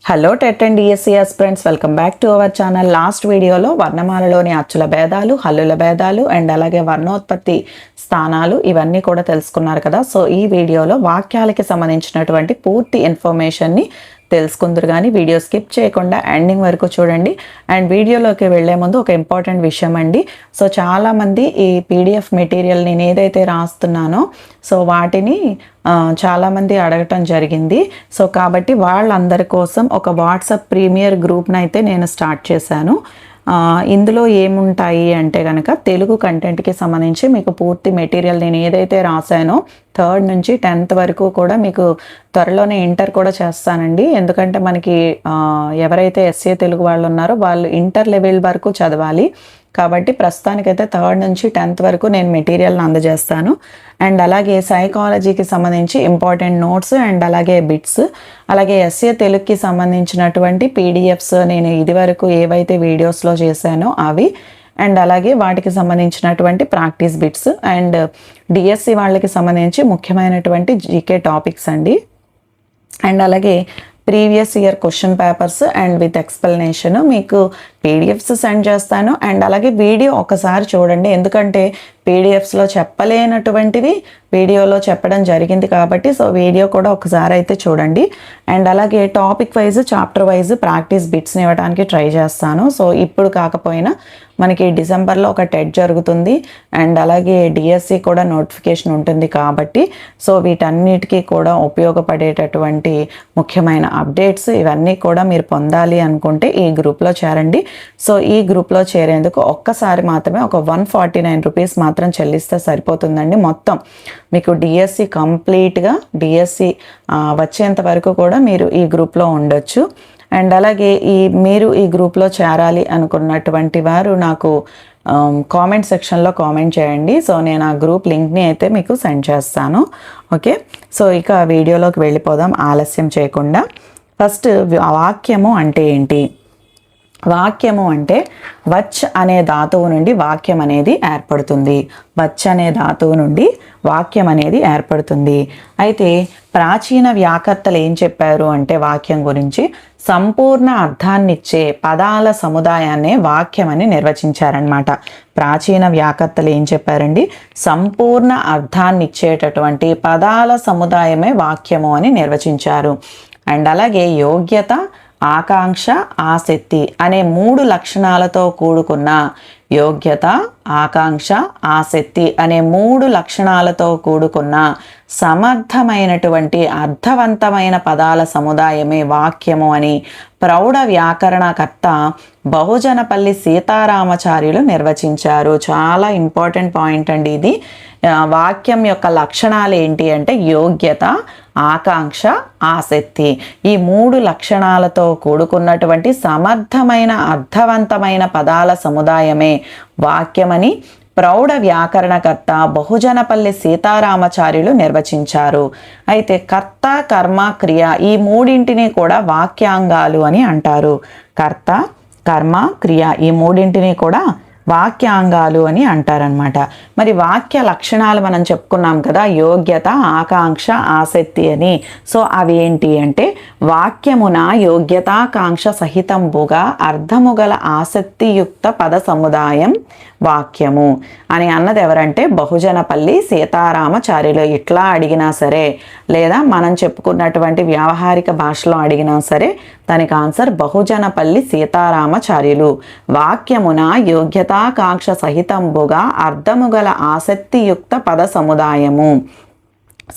Hello TET and DSC aspirants, welcome back to our channel. Last వీడియోలో వర్ణమాలలోని అచ్చుల భేదాలు, హల్లుల భేదాలు and అలాగే వర్ణోత్పత్తి స్థానాలు ఇవన్నీ కూడా తెలుసుకున్నారు కదా. సో ఈ వీడియోలో వాక్యాలకి సంబంధించినటువంటి పూర్తి ఇన్ఫర్మేషన్ని తెలుసుకుందరు, కానీ వీడియో స్కిప్ చేయకుండా ఎండింగ్ వరకు చూడండి. అండ్ వీడియోలోకి వెళ్లే ముందు ఒక ఇంపార్టెంట్ విషయం అండి. సో చాలామంది ఈ పీడిఎఫ్ మెటీరియల్ నేను ఏదైతే రాస్తున్నానో సో వాటిని చాలామంది అడగటం జరిగింది. సో కాబట్టి వాళ్ళందరి కోసం ఒక వాట్సాప్ ప్రీమియర్ గ్రూప్ని అయితే నేను స్టార్ట్ చేశాను. ఇందులో ఏముంటాయి అంటే కనుక తెలుగు కంటెంట్కి సంబంధించి మీకు పూర్తి మెటీరియల్ నేను ఏదైతే రాశానో 3rd నుంచి 10th వరకు కూడా మీకు త్వరలోనే ఇంటర్ కూడా చేస్తానండి. ఎందుకంటే మనకి ఎవరైతే ఎస్ఏ తెలుగు వాళ్ళు ఉన్నారో వాళ్ళు ఇంటర్ లెవెల్ వరకు చదవాలి కాబట్టి ప్రస్తుతానికైతే 3rd నుంచి 10th వరకు నేను మెటీరియల్ని అందజేస్తాను. అండ్ అలాగే సైకాలజీకి సంబంధించి ఇంపార్టెంట్ నోట్స్ అండ్ అలాగే బిట్స్, అలాగే ఎస్ఏ తెలుగుకి సంబంధించినటువంటి పీడిఎఫ్స్ నేను ఇదివరకు ఏవైతే వీడియోస్లో చేశానో అవి, అండ్ అలాగే వాటికి సంబంధించినటువంటి ప్రాక్టీస్ బిట్స్, అండ్ డిఎస్సి వాళ్ళకి సంబంధించి ముఖ్యమైనటువంటి జీకే టాపిక్స్ అండి. అండ్ అలాగే previous year question papers and with explanation మీకు పీడిఎఫ్స్ సెండ్ చేస్తాను. అండ్ అలాగే వీడియో ఒకసారి చూడండి, ఎందుకంటే పీడిఎఫ్స్లో చెప్పలేనటువంటివి వీడియోలో చెప్పడం జరిగింది కాబట్టి సో వీడియో కూడా ఒకసారి అయితే చూడండి. అండ్ అలాగే topic wise chapter wise practice బిట్స్ని ఇవ్వడానికి ట్రై చేస్తాను. సో ఇప్పుడు కాకపోయినా మనకి డిసెంబర్లో ఒక టెట్ జరుగుతుంది అండ్ అలాగే డిఎస్సి కూడా నోటిఫికేషన్ ఉంటుంది కాబట్టి సో వీటన్నిటికీ కూడా ఉపయోగపడేటటువంటి ముఖ్యమైన అప్డేట్స్ ఇవన్నీ కూడా మీరు పొందాలి అనుకుంటే ఈ గ్రూప్లో చేరండి. సో ఈ గ్రూప్లో చేరేందుకు ఒక్కసారి మాత్రమే ఒక 149 రూపీస్ మాత్రం చెల్లిస్తే సరిపోతుందండి. మొత్తం మీకు డిఎస్సి కంప్లీట్గా డిఎస్సి వచ్చేంత వరకు కూడా మీరు ఈ గ్రూప్లో ఉండొచ్చు. అండ్ అలాగే మీరు ఈ గ్రూప్లో చేరాలి అనుకున్నటువంటి వారు నాకు కామెంట్ సెక్షన్లో కామెంట్ చేయండి. సో నేను ఆ గ్రూప్ లింక్ని అయితే మీకు సెండ్ చేస్తాను. ఓకే, సో ఇక వీడియోలోకి వెళ్ళిపోదాం ఆలస్యం చేయకుండా. ఫస్ట్ వాక్యము అంటే ఏంటి? వాక్యము అంటే వచ్ అనే ధాతువు నుండి వాక్యం అనేది ఏర్పడుతుంది. వచ్ అనే ధాతువు నుండి వాక్యం అనేది ఏర్పడుతుంది. అయితే ప్రాచీన వ్యాకర్తలు ఏం చెప్పారు అంటే వాక్యం గురించి సంపూర్ణ అర్థాన్నిచ్చే పదాల సముదాయాన్నే వాక్యం అని నిర్వచించారనమాట. ప్రాచీన వ్యాకర్తలు ఏం చెప్పారండి? సంపూర్ణ అర్థాన్నిచ్చేటటువంటి పదాల సముదాయమే వాక్యము అని నిర్వచించారు. అండ్ అలాగే యోగ్యత, ఆకాంక్ష, ఆసక్తి అనే 3 లక్షణాలతో కూడుకున్న యోగ్యత, ఆకాంక్ష, ఆసక్తి అనే 3 లక్షణాలతో కూడుకున్న సమర్థమైనటువంటి అర్థవంతమైన పదాల సముదాయమే వాక్యము అని ప్రౌఢ వ్యాకరణకర్త బహుజనపల్లి సీతారామాచార్యులు నిర్వచించారు. చాలా ఇంపార్టెంట్ పాయింట్ అండి ఇది. వాక్యం యొక్క లక్షణాలు ఏంటి అంటే యోగ్యత, ఆకాంక్ష, ఆసక్తి. ఈ 3 లక్షణాలతో కూడుకున్నటువంటి సమర్థమైన అర్థవంతమైన పదాల సముదాయమే వాక్యమని ప్రౌఢ వ్యాకరణకర్త బహుజనపల్లి సీతారామాచార్యులు నిర్వచించారు. అయితే కర్త, కర్మ, క్రియ ఈ 3ంటిని కూడా వాక్యాంగాలు అని అంటారు. కర్త, కర్మ, క్రియ ఈ 3ంటిని కూడా వాక్యాంగాలు అని అంటారనమాట. మరి వాక్య లక్షణాలు మనం చెప్పుకున్నాం కదా, యోగ్యత, ఆకాంక్ష, ఆసక్తి అని. సో అవి ఏంటి అంటే వాక్యమున యోగ్యతాకాంక్ష సహితంబుగా అర్థముగల ఆసక్తియుక్త పద సముదాయం వాక్యము అని అన్నది ఎవరంటే బహుజనపల్లి సీతారామాచార్యులు. ఇట్లా అడిగినా సరే లేదా మనం చెప్పుకున్నటువంటి వ్యావహారిక భాషలో అడిగినా సరే దానికి ఆన్సర్ బహుజనపల్లి సీతారామాచార్యులు. వాక్యమున యోగ్యతాకాంక్ష సహితంబుగా అర్థముగల ఆసక్తియుక్త పద సముదాయము.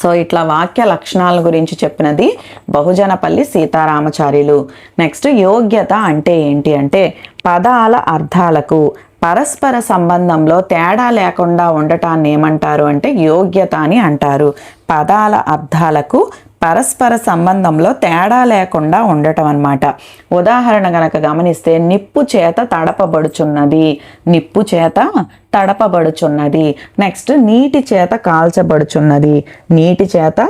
సో ఇట్లా వాక్య లక్షణాల గురించి చెప్పినది బహుజనపల్లి సీతారామాచార్యులు. నెక్స్ట్ యోగ్యత అంటే ఏంటి అంటే పదాల అర్థాలకు పరస్పర సంబంధంలో తేడా లేకుండా ఉండటాన్ని ఏమంటారు అంటే యోగ్యత అని అంటారు. పదాల అర్థాలకు పరస్పర సంబంధంలో తేడా లేకుండా ఉండటం అన్నమాట. ఉదాహరణ గనక గమనిస్తే నిప్పు చేత తడపబడుచున్నది, నిప్పు చేత తడపబడుచున్నది. నెక్స్ట్ నీటి చేత కాల్చబడుచున్నది, నీటి చేత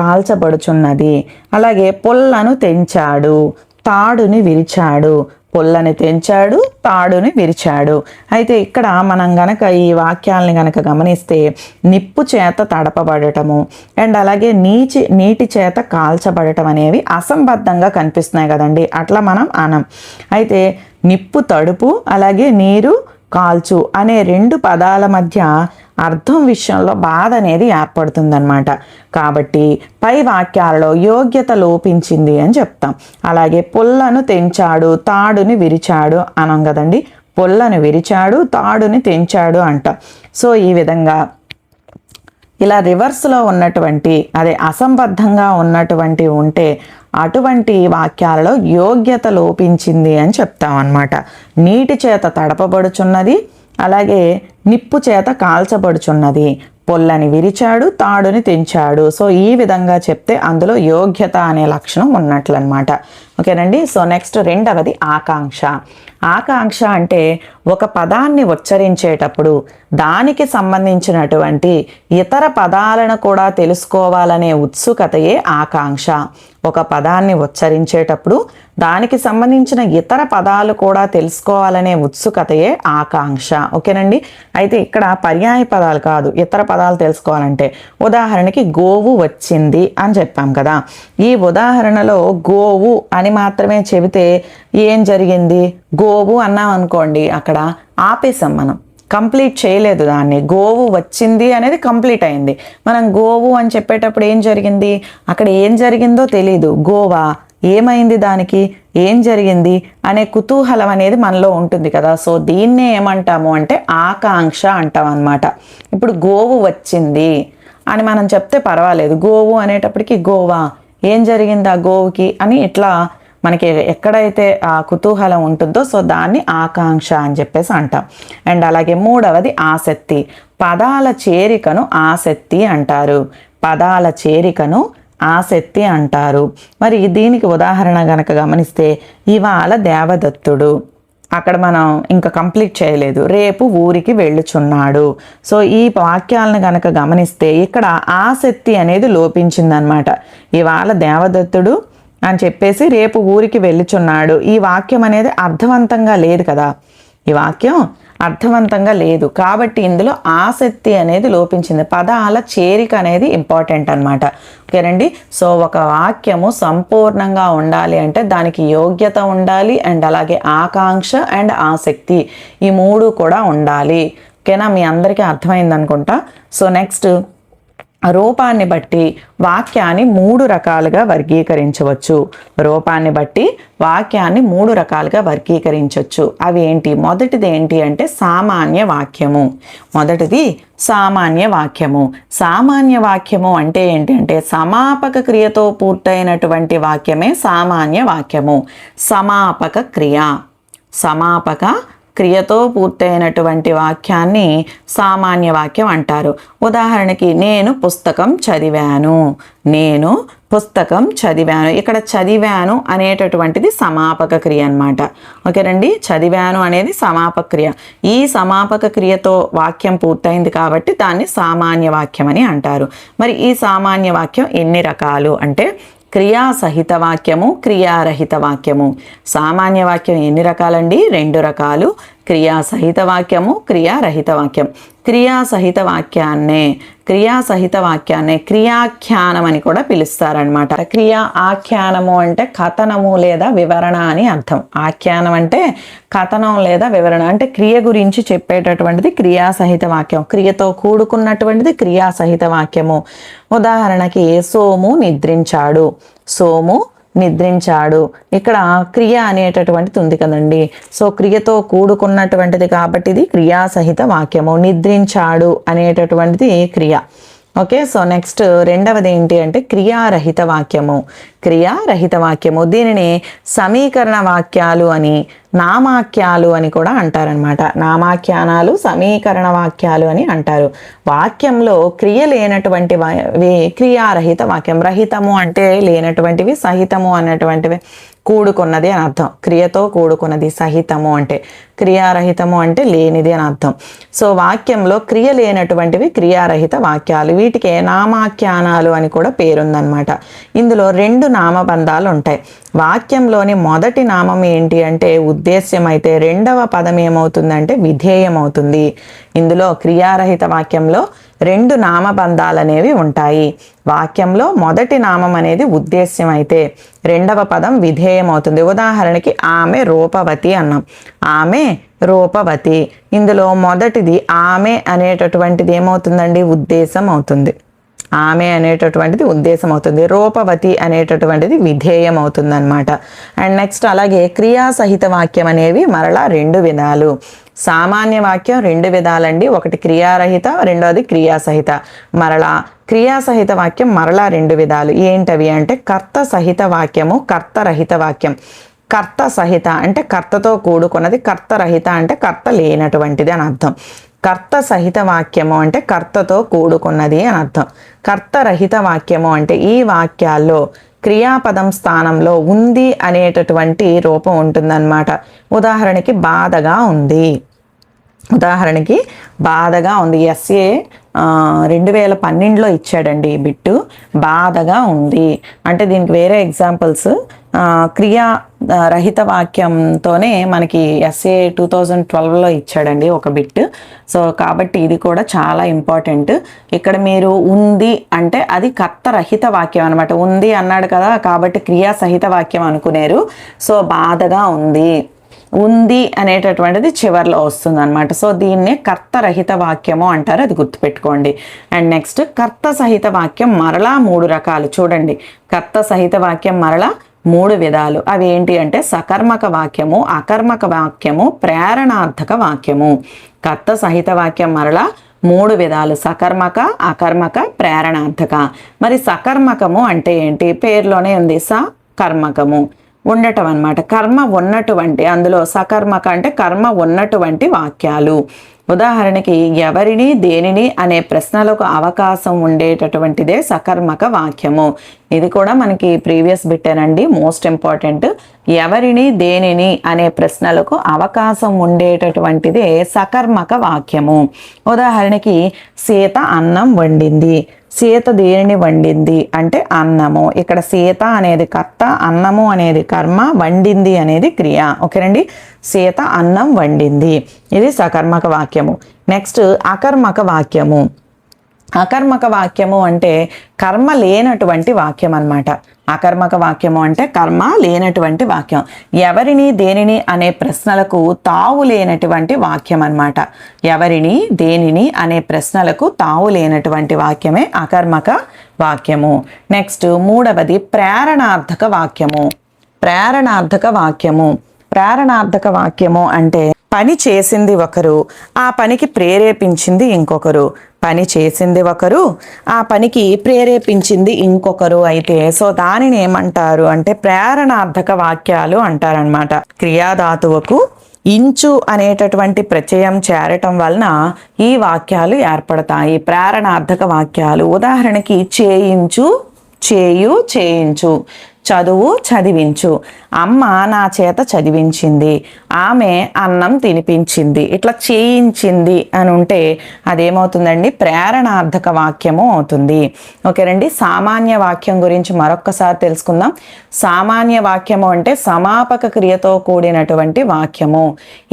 కాల్చబడుచున్నది. అలాగే పుల్లను తెంచాడు, తాడుని విరిచాడు, పుల్లని తెంచాడు, తాడుని విరిచాడు. అయితే ఇక్కడ మనం గనక ఈ వాక్యాలని గనక గమనిస్తే నిప్పు చేత తడపబడటము అండ్ అలాగే నీటి చేత కాల్చబడటం అనేవి అసంబద్ధంగా కనిపిస్తున్నాయి కదండి. అట్లా మనం అనం. అయితే నిప్పు తడుపు అలాగే నీరు కాల్చు అనే 2 పదాల మధ్య అర్థం విషయంలో బాధ అనేది ఏర్పడుతుందన్నమాట. కాబట్టి పై వాక్యాలలో యోగ్యత లోపించింది అని చెప్తాం. అలాగే పుల్లను తెంచాడు, తాడుని విరిచాడు అనం కదండి. పుల్లను విరిచాడు, తాడుని తెంచాడు అంటాం. సో ఈ విధంగా ఇలా రివర్స్లో ఉన్నటువంటి అసంబద్ధంగా ఉన్నటువంటి ఉంటే అటువంటి వాక్యాలలో యోగ్యత లోపించింది అని చెప్తాం అన్నమాట. నీటి చేత తడపబడుచున్నది, అలాగే నిప్పు చేత కాల్చబడుచున్నది, పొల్లని విరిచాడు, తాడుని తెంచాడు. సో ఈ విధంగా చెప్తే అందులో యోగ్యత అనే లక్షణం ఉన్నట్లనమాట. ఓకేనండి. సో నెక్స్ట్ రెండవది ఆకాంక్ష. ఆకాంక్ష అంటే ఒక పదాన్ని ఉచ్చరించేటప్పుడు దానికి సంబంధించినటువంటి ఇతర పదాలను కూడా తెలుసుకోవాలనే ఉత్సుకతయే ఆకాంక్ష. ఒక పదాన్ని ఉచ్చరించేటప్పుడు దానికి సంబంధించిన ఇతర పదాలు కూడా తెలుసుకోవాలనే ఉత్సుకతయే ఆకాంక్ష. ఓకేనండి. అయితే ఇక్కడ పర్యాయ పదాలు కాదు, ఇతర పదాలు తెలుసుకోవాలంటే ఉదాహరణకి గోవు వచ్చింది అని చెప్పాం కదా. ఈ ఉదాహరణలో గోవు అని మాత్రమే చెబితే ఏం జరిగింది? గోవు అన్నాం అనుకోండి, అక్కడ ఆపేసాం, మనం కంప్లీట్ చేయలేదు దాన్ని. గోవు వచ్చింది అనేది కంప్లీట్ అయింది. మనం గోవు అని చెప్పేటప్పుడు ఏం జరిగింది? అక్కడ ఏం జరిగిందో తెలీదు. గోవా ఏమైంది, దానికి ఏం జరిగింది అనే కుతూహలం అనేది మనలో ఉంటుంది కదా. సో దీన్నే ఏమంటాము అంటే ఆకాంక్ష అంటాం అన్నమాట. ఇప్పుడు గోవు వచ్చింది అని మనం చెప్తే పర్వాలేదు. గోవు అనేటప్పటికి గోవా ఏం జరిగింది ఆ గోవుకి అని ఇట్లా మనకి ఎక్కడైతే ఆ కుతూహలం ఉంటుందో సో దాన్ని ఆకాంక్ష అని చెప్పేసి అంటాం. అండ్ అలాగే మూడవది ఆసక్తి. పదాల చేరికను ఆసక్తి అంటారు. పదాల చేరికను ఆసక్తి అంటారు. మరి దీనికి ఉదాహరణ గనక గమనిస్తే ఇవాళ దేవదత్తుడు, అక్కడ మనం ఇంకా కంప్లీట్ చేయలేదు, రేపు ఊరికి వెళ్ళుచున్నాడు. సో ఈ వాక్యాలను గనక గమనిస్తే ఇక్కడ ఆసక్తి అనేది లోపించిందనమాట. ఇవాళ దేవదత్తుడు అని చెప్పేసి రేపు ఊరికి వెళ్ళుచున్నాడు. ఈ వాక్యం అనేది అర్థవంతంగా లేదు కదా. ఈ వాక్యం అర్థవంతంగా లేదు కాబట్టి ఇందులో ఆసక్తి అనేది లోపించింది. పదాల చేరిక అనేది ఇంపార్టెంట్ అనమాట. ఓకేనండి. సో ఒక వాక్యము సంపూర్ణంగా ఉండాలి అంటే దానికి యోగ్యత ఉండాలి అండ్ అలాగే ఆకాంక్ష అండ్ ఆసక్తి ఈ 3 కూడా ఉండాలి. ఓకేనా, మీ అందరికీ అర్థమైంది అనుకుంటా. సో నెక్స్ట్ రూపాన్ని బట్టి వాక్యాన్ని 3 రకాలుగా వర్గీకరించవచ్చు. రూపాన్ని బట్టి వాక్యాన్ని 3 రకాలుగా వర్గీకరించవచ్చు. అవి ఏంటి? మొదటిది ఏంటి అంటే సామాన్య వాక్యము. మొదటిది సామాన్య వాక్యము. సామాన్య వాక్యము అంటే ఏంటి అంటే సమాపక క్రియతో పూర్తయినటువంటి వాక్యమే సామాన్య వాక్యము. సమాపక క్రియ, సమాపక క్రియతో పూర్తయినటువంటి వాక్యాన్ని సామాన్య వాక్యం అంటారు. ఉదాహరణకి నేను పుస్తకం చదివాను, నేను పుస్తకం చదివాను. ఇక్కడ చదివాను అనేటటువంటిది సమాపక క్రియ అన్నమాట. ఓకేనండి. చదివాను అనేది సమాపక క్రియ. ఈ సమాపక క్రియతో వాక్యం పూర్తయింది కాబట్టి దాన్ని సామాన్య వాక్యం అని అంటారు. మరి ఈ సామాన్య వాక్యం ఎన్ని రకాలు అంటే క్రియాసహిత వాక్యము, క్రియారహిత వాక్యము. సామాన్య వాక్యం ఎన్ని రకాలండి? 2 రకాలు. క్రియాసహిత వాక్యము, క్రియారహిత వాక్యం. క్రియాసహిత వాక్యాన్నే క్రియాఖ్యానం అని కూడా పిలుస్తారనమాట. క్రియా ఆఖ్యానము అంటే కథనము లేదా వివరణ అని అర్థం. ఆఖ్యానం అంటే కథనం లేదా వివరణ, అంటే క్రియ గురించి చెప్పేటటువంటిది క్రియాసహిత వాక్యం. క్రియతో కూడుకున్నటువంటిది క్రియాసహిత వాక్యము. ఉదాహరణకి సోము నిద్రించాడు, సోము నిద్రించాడు. ఇక్కడ క్రియ అనేటటువంటిది ఉంది కదండి. సో క్రియతో కూడుకున్నటువంటిది కాబట్టి ఇది క్రియాసహిత వాక్యము. నిద్రించాడు అనేటటువంటిది క్రియ. ఓకే. సో నెక్స్ట్ రెండవది ఏంటి అంటే క్రియారహిత వాక్యము. క్రియారహిత వాక్యము దీనిని సమీకరణ వాక్యాలు అని, నామాఖ్యాలు అని కూడా అంటారనమాట. నామాఖ్యానాలు, సమీకరణ వాక్యాలు అని అంటారు. వాక్యంలో క్రియ లేనటువంటివి క్రియారహిత వాక్యం. రహితము అంటే లేనటువంటివి, సహితము అన్నటువంటివి కూడుకున్నది అని అర్థం. క్రియతో కూడుకున్నది సహితము అంటే, క్రియారహితము అంటే లేనిది అని అర్థం. సో వాక్యంలో క్రియ లేనటువంటివి క్రియారహిత వాక్యాలు. వీటికే నామాఖ్యానాలు అని కూడా పేరుందనమాట. ఇందులో 2 నామబంధాలు ఉంటాయి. వాక్యంలోని మొదటి నామం ఏంటి అంటే ఉద్దేశ్యం అయితే రెండవ పదం ఏమవుతుందంటే విధేయం అవుతుంది. ఇందులో క్రియారహిత వాక్యంలో 2 నామబంధాలు అనేవి ఉంటాయి. వాక్యంలో మొదటి నామం అనేది ఉద్దేశ్యం అయితే రెండవ పదం విధేయం అవుతుంది. ఉదాహరణకి ఆమె రూపవతి అన్నాం. ఆమె రూపవతి. ఇందులో మొదటిది ఆమె అనేటటువంటిది ఏమవుతుందండి? ఉద్దేశం అవుతుంది. ఆమె అనేటటువంటిది ఉద్దేశం అవుతుంది. రూపవతి అనేటటువంటిది విధేయం అవుతుంది అనమాట. అండ్ నెక్స్ట్ అలాగే క్రియాసహిత వాక్యం అనేవి మరలా 2 విధాలు. సామాన్య వాక్యం 2 విధాలండి. ఒకటి క్రియారహిత, రెండవది క్రియాసహిత. మరలా క్రియాసహిత వాక్యం మరలా 2 విధాలు. ఏంటవి అంటే కర్త సహిత వాక్యము, కర్తరహిత వాక్యం. కర్త సహిత అంటే కర్తతో కూడుకున్నది, కర్తరహిత అంటే కర్త లేనటువంటిది అని అర్థం. కర్త సహిత వాక్యము అంటే కర్తతో కూడుకున్నది అని అర్థం. కర్తరహిత వాక్యము అంటే ఈ వాక్యాల్లో క్రియాపదం స్థానంలో ఉంది అనేటటువంటి రూపం ఉంటుందన్నమాట. ఉదాహరణకి బాధగా ఉంది. ఉదాహరణకి బాధగా ఉంది. ఎస్ఏ 2012లో ఇచ్చాడండి ఈ బిట్టు. బాధగా ఉంది అంటే దీనికి వేరే ఎగ్జాంపుల్స్ క్రియా రహిత వాక్యంతోనే మనకి ఎస్ఏ 2012లో ఇచ్చాడండి ఒక బిట్. సో కాబట్టి ఇది కూడా చాలా ఇంపార్టెంట్. ఇక్కడ మీరు ఉంది అంటే అది కర్తరహిత వాక్యం అనమాట. ఉంది అన్నాడు కదా కాబట్టి క్రియా సహిత వాక్యం అనుకునేరు. సో బాధగా ఉంది, ఉంది అనేటటువంటిది చివర్లో వస్తుంది అనమాట. సో దీన్నే కర్తరహిత వాక్యము అంటారు, అది గుర్తుపెట్టుకోండి. అండ్ నెక్స్ట్ కర్త సహిత వాక్యం మరలా 3 రకాలు. చూడండి, కర్త సహిత వాక్యం మరలా 3 విధాలు. అవి ఏంటి అంటే సకర్మక వాక్యము, అకర్మక వాక్యము, ప్రేరణార్థక వాక్యము. కర్త సహిత వాక్యం మరలా 3 విధాలు: సకర్మక, అకర్మక, ప్రేరణార్థక. మరి సకర్మకము అంటే ఏంటి? పేరులోనే ఉంది, సకర్మకము ఉండటం అన్నమాట. కర్మ ఉన్నటువంటి, అందులో సకర్మక అంటే కర్మ ఉన్నటువంటి వాక్యాలు. ఉదాహరణకి ఎవరిని, దేనిని అనే ప్రశ్నలకు అవకాశం ఉండేటటువంటిదే సకర్మక వాక్యము. ఇది కూడా మనకి ప్రీవియస్ బిట్టేనండి, మోస్ట్ ఇంపార్టెంట్. ఎవరిని, దేనిని అనే ప్రశ్నలకు అవకాశం ఉండేటటువంటిదే సకర్మక వాక్యము. ఉదాహరణకి సీత అన్నం వండింది. సీత దేనిని వండింది అంటే అన్నము. ఇక్కడ సీత అనేది కర్త, అన్నము అనేది కర్మ, వండింది అనేది క్రియ. ఓకేనండి, సీత అన్నం వండింది, ఇది సకర్మక వాక్యము. నెక్స్ట్ అకర్మక వాక్యము. అకర్మక వాక్యము అంటే కర్మ లేనటువంటి వాక్యం అన్నమాట. అకర్మక వాక్యము అంటే కర్మ లేనటువంటి వాక్యం. ఎవరిని, దేనిని అనే ప్రశ్నలకు తావు లేనటువంటి వాక్యం అన్నమాట. ఎవరిని, దేనిని అనే ప్రశ్నలకు తావు లేనటువంటి వాక్యమే అకర్మక వాక్యము. నెక్స్ట్ 3వది ప్రేరణార్థక వాక్యము. ప్రేరణార్థక వాక్యము. ప్రేరణార్థక వాక్యము అంటే పని చేసింది ఒకరు, ఆ పనికి ప్రేరేపించింది ఇంకొకరు. పని చేసింది ఒకరు, ఆ పనికి ప్రేరేపించింది ఇంకొకరు అయితే సో దానిని ఏమంటారు అంటే ప్రేరణార్థక వాక్యాలు అంటారనమాట. క్రియాధాతువుకు ఇంచు అనేటటువంటి ప్రత్యయం చేరటం వలన ఈ వాక్యాలు ఏర్పడతాయి, ప్రేరణార్థక వాక్యాలు. ఉదాహరణకి చేయించు, చేయు, చేయించు. చదువు, చదివించు. అమ్మ నా చేత చదివించింది, ఆమె అన్నం తినిపించింది. ఇట్లా చేయించింది అని ఉంటే అదేమవుతుందండి? ప్రేరణార్థక వాక్యము అవుతుంది. ఓకేనండి, సామాన్య వాక్యం గురించి మరొక్కసారి తెలుసుకుందాం. సామాన్య వాక్యము అంటే సమాపక క్రియతో కూడినటువంటి వాక్యము.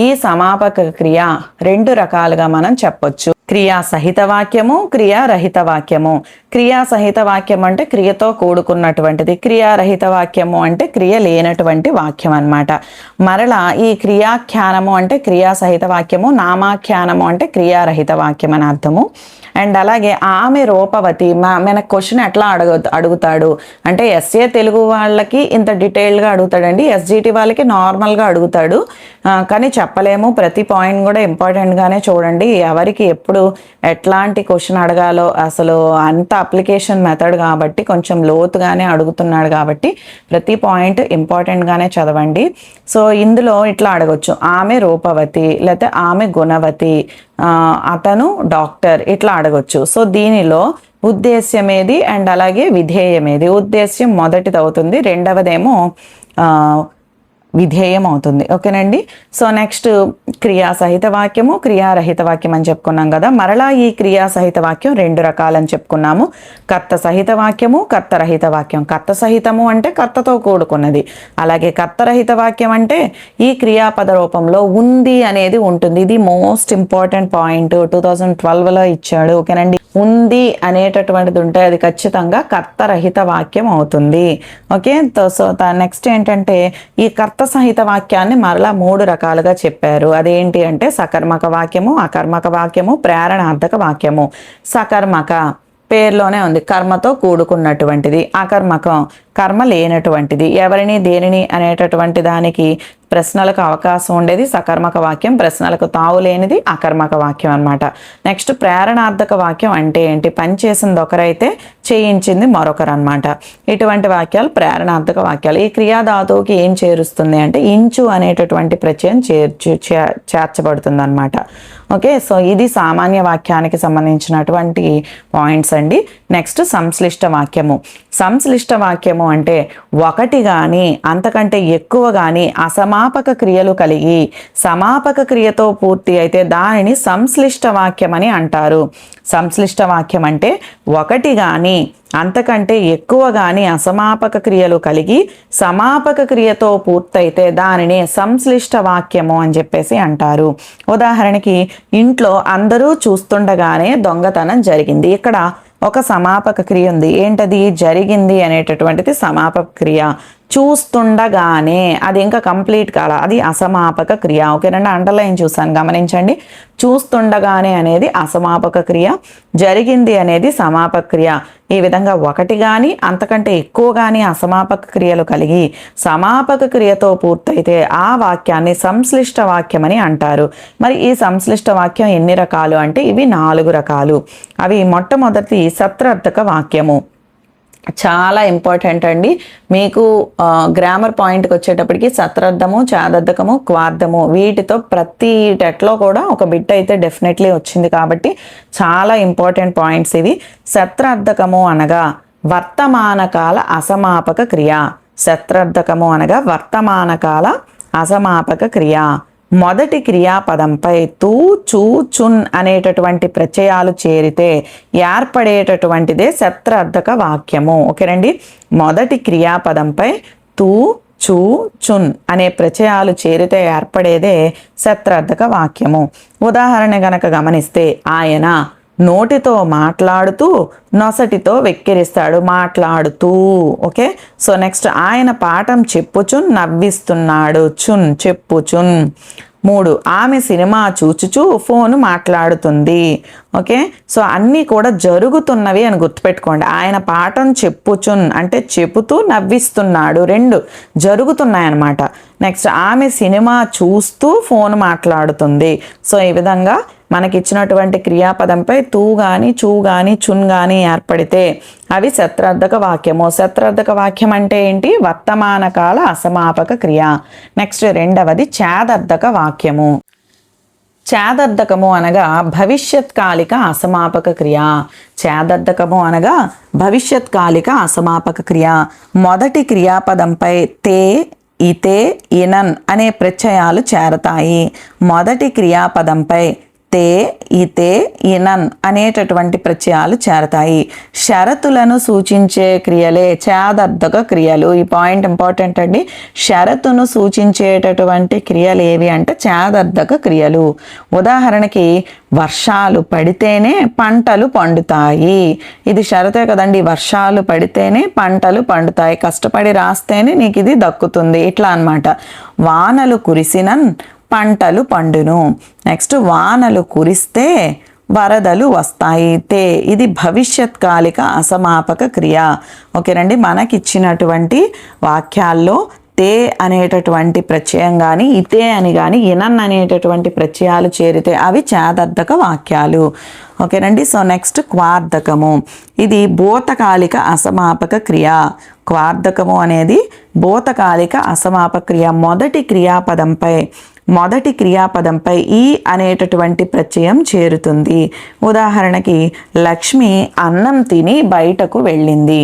ఈ సమాపక క్రియ 2 రకాలుగా మనం చెప్పొచ్చు. క్రియా సహిత వాక్యము, క్రియారహిత వాక్యము. క్రియా సహిత వాక్యం అంటే క్రియతో కూడుకున్నటువంటిది. క్రియారహిత వాక్యము అంటే క్రియ లేనటువంటి వాక్యం అన్నమాట. మరలా ఈ క్రియాఖ్యానము అంటే క్రియా సహిత వాక్యము, నామాఖ్యానము అంటే క్రియారహిత వాక్యం అని అర్థము. అండ్ అలాగే ఆమె రూపవతి. మన క్వశ్చన్ ఎట్లా అడుగుతాడు అంటే ఎస్ఏ తెలుగు వాళ్ళకి ఇంత డీటెయిల్డ్గా అడుగుతాడండి, ఎస్జిటి వాళ్ళకి నార్మల్గా అడుగుతాడు. కానీ చెప్పలేము, ప్రతి పాయింట్ కూడా ఇంపార్టెంట్గానే చూడండి. ఎవరికి ఎప్పుడు ఎట్లాంటి క్వశ్చన్ అడగాలో అసలు అంత అప్లికేషన్ మెథడ్ కాబట్టి కొంచెం లోతుగానే అడుగుతున్నాడు కాబట్టి ప్రతి పాయింట్ ఇంపార్టెంట్గానే చదవండి. సో ఇందులో ఇట్లా అడగొచ్చు, ఆమె రూపవతి లేకపోతే ఆమె గుణవతి, అతను డాక్టర్, ఇట్లా అడగొచ్చు. సో దీనిలో ఉద్దేశ్యమేది అండ్ అలాగే విధేయమేది. ఉద్దేశ్యం మొదటిది అవుతుంది, రెండవదేమో విధేయం అవుతుంది. ఓకేనండి. సో నెక్స్ట్ క్రియాసహిత వాక్యము, క్రియారహిత వాక్యం అని చెప్పుకున్నాం కదా. మరలా ఈ క్రియాసహిత వాక్యం 2 రకాలని చెప్పుకున్నాము. కర్త సహిత వాక్యము, కర్తరహిత వాక్యం. కర్త సహితము అంటే కర్తతో కూడుకున్నది. అలాగే కర్తరహిత వాక్యం అంటే ఈ క్రియాపద రూపంలో ఉంది అనేది ఉంటుంది. ఇది మోస్ట్ ఇంపార్టెంట్ పాయింట్ 2012లో ఇచ్చాడు. ఓకేనండి. ఉంది అనేటటువంటిది ఉంటే అది ఖచ్చితంగా కర్తరహిత వాక్యం అవుతుంది. ఓకే. సో నెక్స్ట్ ఏంటంటే ఈ కర్త సహిత వాక్యాన్ని మరలా 3 రకాలుగా చెప్పారు. అదేంటి అంటే సకర్మక వాక్యము, అకర్మక వాక్యము, ప్రేరణార్థక వాక్యము. సకర్మక పేర్లోనే ఉంది, కర్మతో కూడుకున్నటువంటిది. అకర్మకం కర్మ లేనటువంటిది, ఎవరిని దేనిని అనేటటువంటి దానికి ప్రశ్నలకు అవకాశం ఉండేది సకర్మక వాక్యం, ప్రశ్నలకు తావు లేనిది అకర్మక వాక్యం అన్నమాట. నెక్స్ట్ ప్రేరణార్థక వాక్యం అంటే ఏంటి? పని చేసింది ఒకరైతే చేయించింది మరొకరు అన్నమాట. ఇటువంటి వాక్యాలు ప్రేరణార్థక వాక్యాలు. ఈ క్రియాధాతువుకి ఏం చేరుస్తుంది అంటే ఇంచు అనేటటువంటి ప్రత్యయం చేర్చబడుతుంది అన్నమాట. ఓకే. సో ఇది సామాన్య వాక్యానికి సంబంధించినటువంటి పాయింట్స్ అండి. నెక్స్ట్ సంశ్లిష్ట వాక్యము. సంశ్లిష్ట వాక్యము అంటే ఒకటి కానీ అంతకంటే ఎక్కువ కానీ అసమాపక క్రియలు కలిగి సమాపక క్రియతో పూర్తి అయితే దానిని సంశ్లిష్ట వాక్యం అని అంటారు. సంశ్లిష్ట వాక్యం అంటే ఒకటి కానీ అంతకంటే ఎక్కువ కానీ అసమాపక క్రియలు కలిగి సమాపక క్రియతో పూర్తయితే దానిని సంశ్లిష్ట వాక్యము అని చెప్పేసి అంటారు. ఉదాహరణకి ఇంట్లో అందరూ చూస్తుండగానే దొంగతనం జరిగింది. ఇక్కడ ఒక సమాపక క్రియ ఉంది. ఏంటది? జరిగింది అనేటటువంటిది సమాపక క్రియ. చూస్తుండగానే అది ఇంకా కంప్లీట్ కాల, అది అసమాపక క్రియ. ఓకేనండి. అండర్లైన్ చూసాను, గమనించండి. చూస్తుండగానే అనేది అసమాపక క్రియ, జరిగింది అనేది సమాపక క్రియ. ఈ విధంగా ఒకటి కానీ అంతకంటే ఎక్కువ కానీ అసమాపక క్రియలు కలిగి సమాపక క్రియతో పూర్తయితే ఆ వాక్యాన్ని సంశ్లిష్ట వాక్యం అని అంటారు. మరి ఈ సంశ్లిష్ట వాక్యం ఎన్ని రకాలు అంటే ఇవి 4 రకాలు. అవి మొట్టమొదటి సత్రార్థక వాక్యము. చాలా ఇంపార్టెంట్ అండి. మీకు గ్రామర్ పాయింట్కి వచ్చేటప్పటికి సత్రార్థము, చాదర్థకము, క్వార్థము వీటితో ప్రతి టెట్లో కూడా ఒక బిట్ అయితే డెఫినెట్లీ వచ్చింది కాబట్టి చాలా ఇంపార్టెంట్ పాయింట్స్ ఇవి. సత్రార్థకము అనగా వర్తమానకాల అసమాపక క్రియ. సత్రార్థకము అనగా వర్తమానకాల అసమాపక క్రియ. మొదటి క్రియాపదంపై తూ, చూ, చున్ అనేటటువంటి ప్రత్యయాలు చేరితే ఏర్పడేటటువంటిదే సత్రార్థక వాక్యము. ఓకేనండి. మొదటి క్రియాపదంపై తూ, చూ, చున్ అనే ప్రత్యయాలు చేరితే ఏర్పడేదే సత్రార్థక వాక్యము. ఉదాహరణ గనక గమనిస్తే ఆయన నోటితో మాట్లాడుతూ నొసటితో వెక్కిరిస్తాడు. మాట్లాడుతూ. ఓకే. సో నెక్స్ట్ ఆయన పాఠం చెప్పుచున్ నవ్విస్తున్నాడు. చున్ చెప్పుచున్. 3 ఆమె సినిమా చూచుచూ ఫోను మాట్లాడుతుంది. ఓకే. సో అన్నీ కూడా జరుగుతున్నవి అని గుర్తుపెట్టుకోండి. ఆయన పాఠం చెప్పుచున్ అంటే చెబుతూ నవ్విస్తున్నాడు, 2 జరుగుతున్నాయన్నమాట. నెక్స్ట్ ఆమె సినిమా చూస్తూ ఫోన్ మాట్లాడుతుంది. సో ఈ విధంగా మనకి ఇచ్చినటువంటి క్రియాపదంపై తూ కానీ, చూ కానీ, చున్ కానీ ఏర్పడితే అవి సత్రార్థక వాక్యము. సత్రార్థక వాక్యం అంటే ఏంటి? వర్తమానకాల అసమాపక క్రియ. నెక్స్ట్ రెండవది చాదర్థక వాక్యము. చాదర్థకము అనగా భవిష్యత్కాలిక అసమాపక క్రియ. చాదర్థకము అనగా భవిష్యత్కాలిక అసమాపక క్రియ. మొదటి క్రియాపదంపై తే, ఇతే, ఇనన్ అనే ప్రత్యయాలు చేరతాయి. మొదటి క్రియాపదంపై తే, ఇతే, ఇనన్ అనేటటువంటి ప్రత్యయాలు చేరతాయి. షరతులను సూచించే క్రియలే చాదర్థక క్రియలు. ఈ పాయింట్ ఇంపార్టెంట్ అండి. షరతును సూచించేటటువంటి క్రియలు ఏవి అంటే చాదర్థక క్రియలు. ఉదాహరణకి వర్షాలు పడితేనే పంటలు పండుతాయి. ఇది షరతే కదండి. వర్షాలు పడితేనే పంటలు పండుతాయి, కష్టపడి రాస్తేనే నీకు ఇది దక్కుతుంది, ఇట్లా అన్నమాట. వానలు కురిసినన్ పంటలు పండును. నెక్స్ట్ వానలు కురిస్తే వరదలు వస్తాయి. తే ఇది భవిష్యత్కాలిక అసమాపక క్రియ. ఓకేనండి. మనకిచ్చినటువంటి వాక్యాల్లో తే అనేటటువంటి ప్రత్యయం కానీ, ఇతే అని కానీ, ఇనన్ అనేటటువంటి ప్రత్యయాలు చేరితే అవి చాదర్థక వాక్యాలు. ఓకేనండి. సో నెక్స్ట్ క్వార్థకము. ఇది భూతకాలిక అసమాపక క్రియ. క్వార్థకము అనేది భూతకాలిక అసమాపక క్రియ. మొదటి క్రియాపదంపై మొదటి క్రియాపదంపై ఈ అనేటటువంటి ప్రత్యయం చేరుతుంది. ఉదాహరణకి లక్ష్మి అన్నం తిని బయటకు వెళ్ళింది.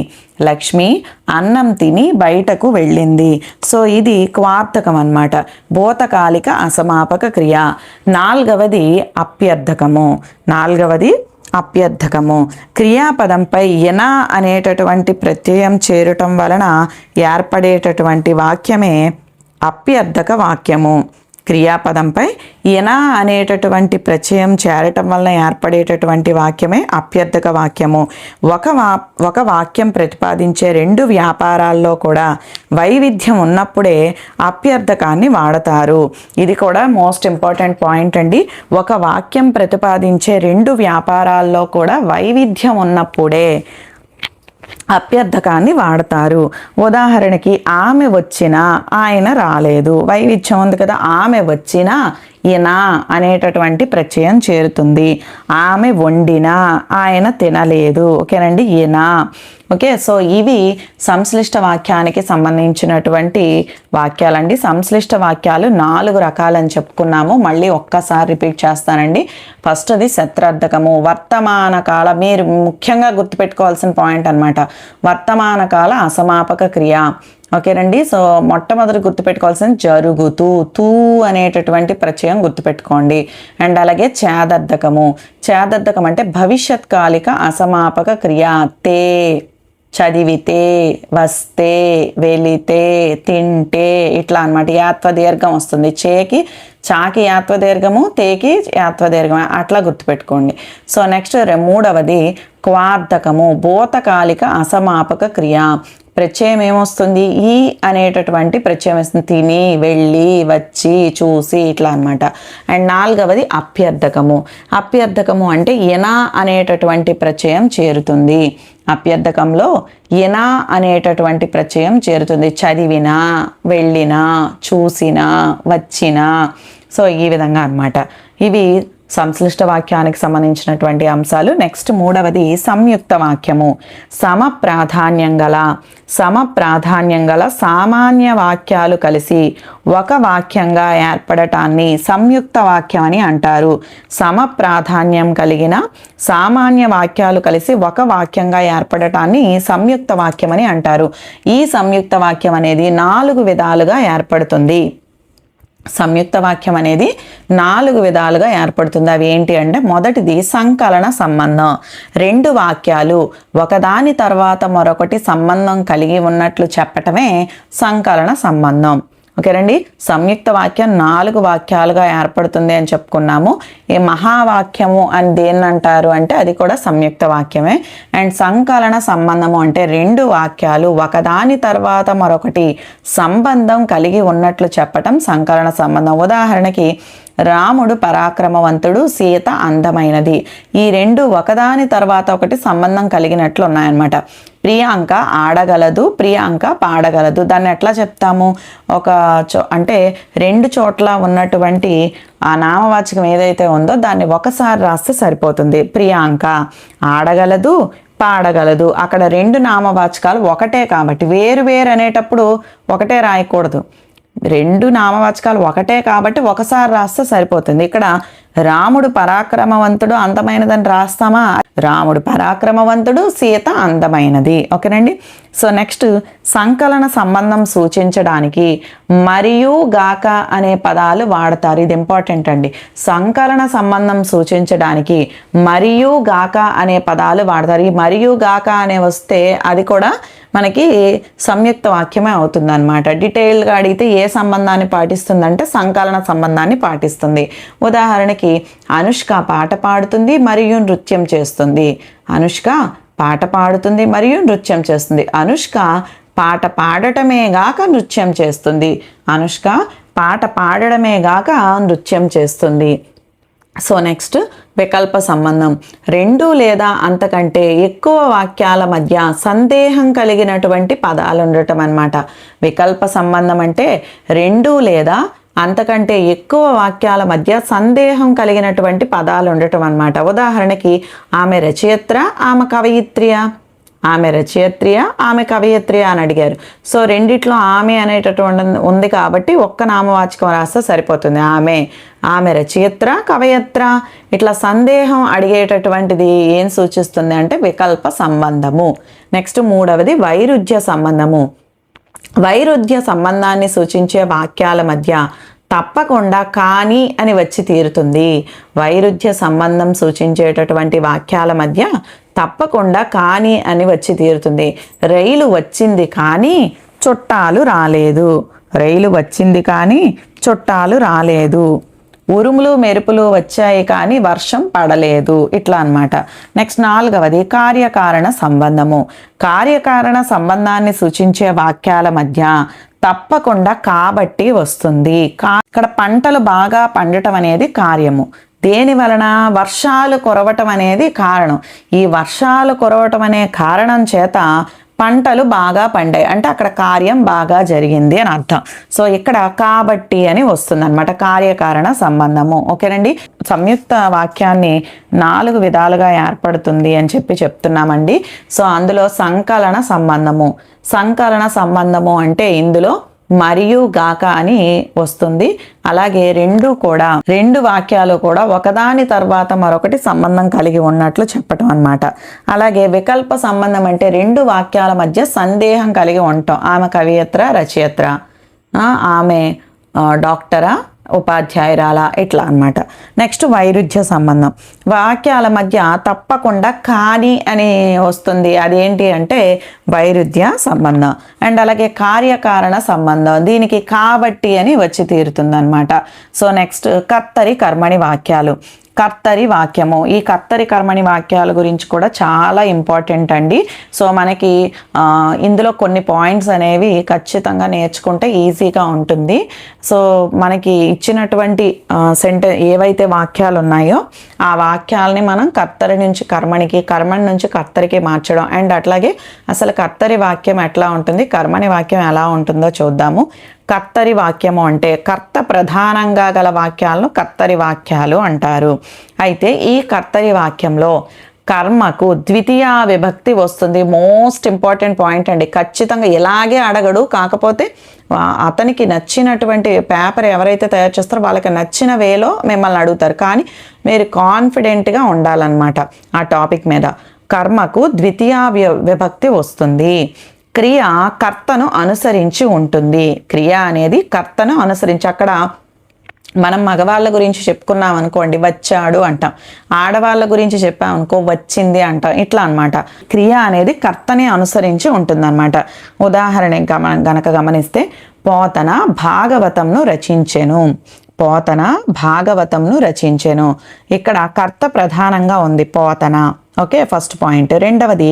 లక్ష్మి అన్నం తిని బయటకు వెళ్ళింది. సో ఇది క్వార్థకం అన్నమాట, భూతకాలిక అసమాపక క్రియ. నాలుగవది అప్యర్థకము. క్రియాపదంపై యన అనేటటువంటి ప్రత్యయం చేరటం వలన ఏర్పడేటటువంటి వాక్యమే అప్యర్థక వాక్యము. క్రియాపదంపై యన అనేటటువంటి ప్రత్యయం చేరటం వలన ఏర్పడేటటువంటి వాక్యమే అప్యర్థక వాక్యము. ఒక వాక్యం ప్రతిపాదించే రెండు వ్యాపారాల్లో కూడా వైవిధ్యం ఉన్నప్పుడే అప్యర్థకాన్ని వాడతారు. ఇది కూడా మోస్ట్ ఇంపార్టెంట్ పాయింట్ అండి. ఒక వాక్యం ప్రతిపాదించే రెండు వ్యాపారాల్లో కూడా వైవిధ్యం ఉన్నప్పుడే అప్యర్థకాన్ని వాడతారు. ఉదాహరణకి ఆమె వచ్చినా ఆయన రాలేదు, వైవిధ్యం ఉంది కదా. ఆమె వచ్చినా ఈయన అనేటటువంటి ప్రత్యయం చేరుతుంది. ఆమె వండినా ఆయన తినలేదు, ఓకేనండి, ఈయన. ఓకే, సో ఇవి సంశ్లిష్ట వాక్యానికి సంబంధించినటువంటి వాక్యాలండి. సంశ్లిష్ట వాక్యాలు 4 రకాలని చెప్పుకున్నాము. మళ్ళీ ఒక్కసారి రిపీట్ చేస్తానండి. ఫస్ట్ అది శత్రార్థకము, వర్తమాన కాల, మీరు ముఖ్యంగా గుర్తుపెట్టుకోవాల్సిన పాయింట్ అనమాట, వర్తమాన కాల అసమాపక క్రియ. ఓకేనండి. సో మొట్టమొదటి గుర్తుపెట్టుకోవాల్సిన జరుగుతూ, తూ అనేటటువంటి ప్రత్యయం గుర్తుపెట్టుకోండి. అండ్ అలాగే ఛేదర్థకము. ఛేదర్థకం అంటే భవిష్యత్ కాలిక అసమాపక క్రియ. తే, చదివితే, వస్తే, వెళితే, తింటే, ఇట్లా అనమాట. యాత్వ దీర్ఘం వస్తుంది. చేకి చాకి యాత్వ దీర్ఘము, తేకి యాత్వ దీర్ఘం, అట్లా గుర్తుపెట్టుకోండి. సో నెక్స్ట్ మూడవది క్వార్థకము, భూతకాలిక అసమాపక క్రియ. ప్రత్యయం ఏమొస్తుంది? ఈ అనేటటువంటి ప్రత్యయం వస్తుంది. తిని, వెళ్ళి, వచ్చి, చూసి, ఇట్లా అనమాట. అండ్ నాలుగవది అప్యర్థకము. అప్యర్థకము అంటే యన అనేటటువంటి ప్రత్యయం చేరుతుంది. అప్యర్థకంలో యన అనేటటువంటి ప్రత్యయం చేరుతుంది. చదివినా, వెళ్ళినా, చూసినా, వచ్చినా. సో ఈ విధంగా అన్నమాట. ఇవి సంశ్లిష్ట వాక్యానికి సంబంధించినటువంటి అంశాలు. నెక్స్ట్ మూడవది సంయుక్త వాక్యము. సమప్రాధాన్యం గల సామాన్య వాక్యాలు కలిసి ఒక వాక్యంగా ఏర్పడటాన్ని సంయుక్త వాక్యం అని అంటారు. సమప్రాధాన్యం కలిగిన సామాన్య వాక్యాలు కలిసి ఒక వాక్యంగా ఏర్పడటాన్ని సంయుక్త వాక్యం అని అంటారు. ఈ సంయుక్త వాక్యం అనేది 4 విధాలుగా ఏర్పడుతుంది. సంయుక్త వాక్యం అనేది 4 విధాలుగా ఏర్పడుతుంది. అవి ఏంటి అంటే, మొదటిది సంకలన సంబంధం. 2 వాక్యాలు ఒకదాని తర్వాత మరొకటి సంబంధం కలిగి ఉన్నట్లు చెప్పటమే సంకలన సంబంధం. ఓకేనండి. సంయుక్త వాక్యం 4 వాక్యాలుగా ఏర్పడుతుంది అని చెప్పుకున్నాము. ఈ మహావాక్యము అని దేన్ని అంటారు అంటే అది కూడా సంయుక్త వాక్యమే. అండ్ సంకలన సంబంధము అంటే 2 వాక్యాలు ఒకదాని తర్వాత మరొకటి సంబంధం కలిగి ఉన్నట్లు చెప్పటం సంకలన సంబంధం. ఉదాహరణకి రాముడు పరాక్రమవంతుడు, సీత అందమైనది. ఈ 2 ఒకదాని తర్వాత ఒకటి సంబంధం కలిగినట్లు ఉన్నాయన్నమాట. ప్రియాంక ఆడగలదు, ప్రియాంక పాడగలదు. దాన్ని ఎట్లా చెప్తాము? అంటే 2 చోట్ల ఉన్నటువంటి ఆ నామవాచకం ఏదైతే ఉందో దాన్ని ఒకసారి రాస్తే సరిపోతుంది. ప్రియాంక ఆడగలదు, పాడగలదు. అక్కడ 2 నామవాచకాలు ఒకటే కాబట్టి వేరు వేరు అనేటప్పుడు ఒకటే రాయకూడదు. 2 నామవాచకాలు ఒకటే కాబట్టి ఒకసారి రాస్తే సరిపోతుంది. ఇక్కడ రాముడు పరాక్రమవంతుడు అందమైనదని రాస్తామా? రాముడు పరాక్రమవంతుడు, సీత అందమైనది. ఓకేనండి. సో నెక్స్ట్ సంకలన సంబంధం సూచించడానికి మరియు గాక అనే పదాలు వాడతారు. ఇది ఇంపార్టెంట్ అండి. సంకలన సంబంధం సూచించడానికి మరియు గాక అనే పదాలు వాడతారు. ఈ మరియు గాక అనే వస్తే అది కూడా మనకి సంయుక్త వాక్యమే అవుతుంది అనమాట. డీటెయిల్గా అడిగితే ఏ సంబంధాన్ని పాటిస్తుందంటే సంకలన సంబంధాన్ని పాటిస్తుంది. ఉదాహరణకి అనుష్క పాట పాడుతుంది మరియు నృత్యం చేస్తుంది. అనుష్క పాట పాడుతుంది మరియు నృత్యం చేస్తుంది. అనుష్క పాట పాడటమే గాక నృత్యం చేస్తుంది. అనుష్క పాట పాడడమే గాక నృత్యం చేస్తుంది. సో నెక్స్ట్ వికల్ప సంబంధం. 2 లేదా అంతకంటే ఎక్కువ వాక్యాల మధ్య సందేహం కలిగినటువంటి పదాలు ఉండటం అన్నమాట. వికల్ప సంబంధం అంటే 2 లేదా అంతకంటే ఎక్కువ వాక్యాల మధ్య సందేహం కలిగినటువంటి పదాలు ఉండటం అన్నమాట. ఉదాహరణకి ఆమె రచయిత్ర, ఆమె కవయిత్రియా? ఆమె రచయిత్రియా ఆమె కవయిత్రియా అని అడిగారు. సో రెండిట్లో ఆమె అనేటటువంటి ఉంది కాబట్టి ఒక్క నామవాచకం రాస్తే సరిపోతుంది. ఆమె రచయిత్ర కవయిత్ర. ఇట్లా సందేహం అడిగేటటువంటిది ఏం సూచిస్తుంది అంటే వికల్ప సంబంధము. నెక్స్ట్ మూడవది వైరుధ్య సంబంధము. వైరుధ్య సంబంధాన్ని సూచించే వాక్యాల మధ్య తప్పకుండా కానీ అని వచ్చి తీరుతుంది. వైరుధ్య సంబంధం సూచించేటటువంటి వాక్యాల మధ్య తప్పకుండా కానీ అని వచ్చి తీరుతుంది. రైలు వచ్చింది కానీ చుట్టాలు రాలేదు. రైలు వచ్చింది కానీ చుట్టాలు రాలేదు. ఉరుములు మెరుపులు వచ్చాయి కానీ వర్షం పడలేదు. ఇట్లా అన్నమాట. నెక్స్ట్ నాలుగవది కార్యకారణ సంబంధము. కార్యకారణ సంబంధాన్ని సూచించే వాక్యాల మధ్య తప్పకుండా కాబట్టి వస్తుంది. ఇక్కడ పంటలు బాగా పండటం అనేది కార్యము. దేని వలన? వర్షాలు కురవటం అనేది కారణం. ఈ వర్షాలు కురవటం అనే కారణం చేత పంటలు బాగా పండాయి అంటే అక్కడ కార్యం బాగా జరిగింది అని అర్థం. సో ఇక్కడ కాబట్టి అని వస్తుంది అనమాట, కార్యకారణ సంబంధము. ఓకేనండి. సంయుక్త వాక్యాన్ని 4 విధాలుగా ఏర్పడుతుంది అని చెప్తున్నామండి. సో అందులో సంకలన సంబంధము. సంకలన సంబంధము అంటే ఇందులో మరియు గాక అని వస్తుంది. అలాగే రెండు వాక్యాలు కూడా ఒకదాని తర్వాత మరొకటి సంబంధం కలిగి ఉన్నట్లు చెప్పటం అన్నమాట. అలాగే వికల్ప సంబంధం అంటే 2 వాక్యాల మధ్య సందేహం కలిగి ఉంటాం. ఆమె కవయిత్ర రచయిత్ర, ఆమె డాక్టరా ఉపాధ్యాయురాల, ఇట్లా అన్నమాట. నెక్స్ట్ వైరుధ్య సంబంధం. వాక్యాల మధ్య తప్పకుండా కానీ అని వస్తుంది. అదేంటి అంటే వైరుధ్య సంబంధం. అండ్ అలాగే కార్యకారణ సంబంధం, దీనికి కాబట్టి అని వచ్చి తీరుతుంది అనమాట. సో నెక్స్ట్ కర్తరి కర్మణి వాక్యాలు. కర్తరి వాక్యము. ఈ కర్తరి కర్మణి వాక్యాల గురించి కూడా చాలా ఇంపార్టెంట్ అండి. సో మనకి ఇందులో కొన్ని పాయింట్స్ అనేవి ఖచ్చితంగా నేర్చుకుంటే ఈజీగా ఉంటుంది. సో మనకి ఇచ్చినటువంటి ఏవైతే వాక్యాలు ఉన్నాయో ఆ వాక్యాలని మనం కర్తరి నుంచి కర్మణికి, కర్మణి నుంచి కర్తరికి మార్చడం. అండ్ అట్లాగే అసలు కర్తరి వాక్యం ఎట్లా ఉంటుంది, కర్మణి వాక్యం ఎలా ఉంటుందో చూద్దాము. కర్తరి వాక్యము అంటే కర్త ప్రధానంగా గల వాక్యాలను కర్తరి వాక్యాలు అంటారు. అయితే ఈ కర్తరి వాక్యంలో కర్మకు ద్వితీయ విభక్తి వస్తుంది. మోస్ట్ ఇంపార్టెంట్ పాయింట్ అండి. ఖచ్చితంగా ఇలాగే అడగడు, కాకపోతే అతనికి నచ్చినటువంటి పేపర్ ఎవరైతే తయారు చేస్తారో వాళ్ళకి నచ్చిన వేలో మిమ్మల్ని అడుగుతారు. కానీ మీరు కాన్ఫిడెంట్గా ఉండాలన్నమాట ఆ టాపిక్ మీద. కర్మకు ద్వితీయ విభక్తి వస్తుంది. క్రియ కర్తను అనుసరించి ఉంటుంది. క్రియ అనేది కర్తను అనుసరించి, అక్కడ మనం మగవాళ్ళ గురించి చెప్పుకున్నాం అనుకోండి వచ్చాడు అంటాం, ఆడవాళ్ళ గురించి చెప్పామనుకో వచ్చింది అంటాం, ఇట్లా అనమాట. క్రియ అనేది కర్తని అనుసరించి ఉంటుందన్నమాట. ఉదాహరణ మనం గనక గమనిస్తే పోతన భాగవతంను రచించెను. పోతన భాగవతంను రచించెను. ఇక్కడ కర్త ప్రధానంగా ఉంది పోతన. Okay, first point. రెండవది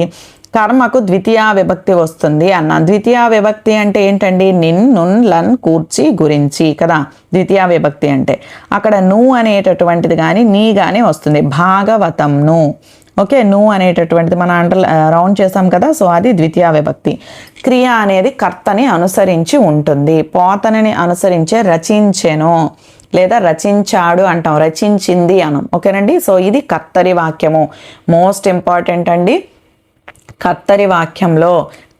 కర్మకు ద్వితీయ విభక్తి వస్తుంది అన్న. ద్వితీయ విభక్తి అంటే ఏంటండి? నిన్, నున్, లన్, కూర్చి, గురించి కదా ద్వితీయ విభక్తి అంటే. అక్కడ ను అనేటటువంటిది కానీ నీ కానీ వస్తుంది. భాగవతంను. ఓకే, ను అనేటటువంటిది మనం రౌండ్ చేసాం కదా, సో అది ద్వితీయ విభక్తి. క్రియ అనేది కర్తని అనుసరించి ఉంటుంది. పోతనని అనుసరించే రచించెను లేదా రచించాడు అంటాం, రచించింది అనం. ఓకేనండి. సో ఇది కర్తరి వాక్యము. మోస్ట్ ఇంపార్టెంట్ అండి. కర్తరి వాక్యంలో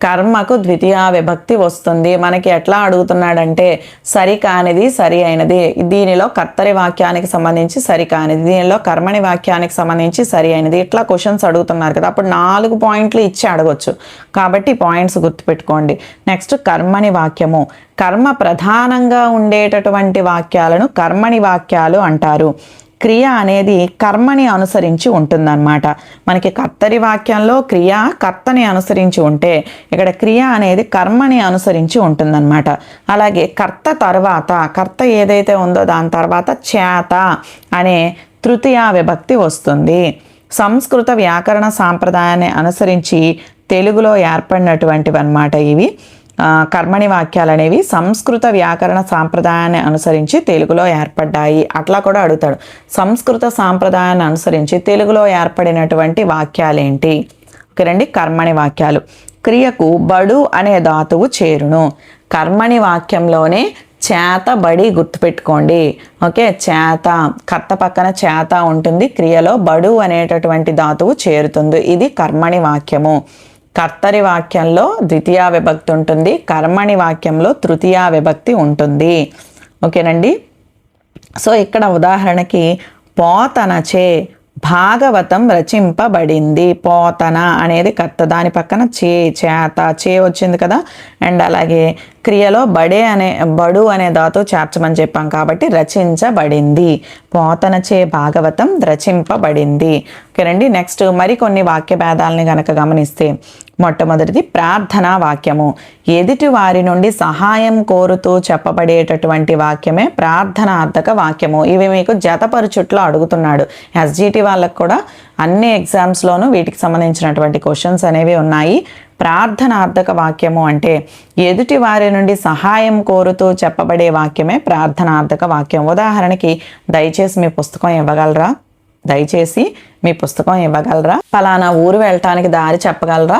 కర్మకు ద్వితీయ విభక్తి వస్తుంది. మనకి ఎట్లా అడుగుతున్నాడంటే సరి కానిది సరి అయినది, దీనిలో కర్తరి వాక్యానికి సంబంధించి సరి కానిది, దీనిలో కర్మణి వాక్యానికి సంబంధించి సరి అయినది, ఇట్లా క్వశ్చన్స్ అడుగుతున్నారు కదా. అప్పుడు 4 పాయింట్లు ఇచ్చి అడగొచ్చు, కాబట్టి పాయింట్స్ గుర్తుపెట్టుకోండి. నెక్స్ట్ కర్మణి వాక్యము. కర్మ ప్రధానంగా ఉండేటటువంటి వాక్యాలను కర్మణి వాక్యాలు అంటారు. క్రియ అనేది కర్మని అనుసరించి ఉంటుందన్నమాట. మనకి కర్తరి వాక్యంలో క్రియ కర్తని అనుసరించి ఉంటే ఇక్కడ క్రియ అనేది కర్మని అనుసరించి ఉంటుందన్నమాట. అలాగే కర్త తర్వాత, కర్త ఏదైతే ఉందో దాని తర్వాత చేత అనే తృతీయ విభక్తి వస్తుంది. సంస్కృత వ్యాకరణ సాంప్రదాయాన్ని అనుసరించి తెలుగులో ఏర్పడినటువంటివి అన్నమాట ఇవి. కర్మణి వాక్యాలు అనేవి సంస్కృత వ్యాకరణ సాంప్రదాయాన్ని అనుసరించి తెలుగులో ఏర్పడ్డాయి. అట్లా కూడా అడుగుతాడు. సంస్కృత సాంప్రదాయాన్ని అనుసరించి తెలుగులో ఏర్పడినటువంటి వాక్యాలేంటి? ఓకేనండి. కర్మణి వాక్యాలు. క్రియకు బడు అనే ధాతువు చేరును. కర్మణి వాక్యంలోనే చేత బడి గుర్తుపెట్టుకోండి. ఓకే, చేత కర్త పక్కన చేత ఉంటుంది, క్రియలో బడు అనేటటువంటి ధాతువు చేరుతుంది. ఇది కర్మణి వాక్యము. కర్తరి వాక్యంలో ద్వితీయ విభక్తి ఉంటుంది, కర్మణి వాక్యంలో తృతీయ విభక్తి ఉంటుంది. ఓకేనండి. సో ఇక్కడ ఉదాహరణకి పోతనచే భాగవతం రచింపబడింది. పోతన అనేది కర్త, దాని పక్కన చేత వచ్చింది కదా. అండ్ అలాగే క్రియలో బడు అనే ధాతు చేర్చమని చెప్పాం కాబట్టి రచించబడింది. పోతనచే భాగవతం రచింపబడింది. ఓకేనండి. నెక్స్ట్ మరికొన్ని వాక్య భేదాలని గనక గమనిస్తే, మొట్టమొదటిది ప్రార్థనా వాక్యము. ఎదుటి వారి నుండి సహాయం కోరుతూ చెప్పబడేటటువంటి వాక్యమే ప్రార్థనార్థక వాక్యము. ఇవి మీకు జతపరుచుట్లో అడుగుతున్నాడు. ఎస్జిటి వాళ్ళకు కూడా అన్ని ఎగ్జామ్స్లోనూ వీటికి సంబంధించినటువంటి క్వశ్చన్స్ అనేవి ఉన్నాయి. ప్రార్థనార్థక వాక్యము అంటే ఎదుటి వారి నుండి సహాయం కోరుతూ చెప్పబడే వాక్యమే ప్రార్థనార్థక వాక్యం. ఉదాహరణకి దయచేసి మీ పుస్తకం ఇవ్వగలరా, ఫలానా ఊరు వెళ్ళటానికి దారి చెప్పగలరా,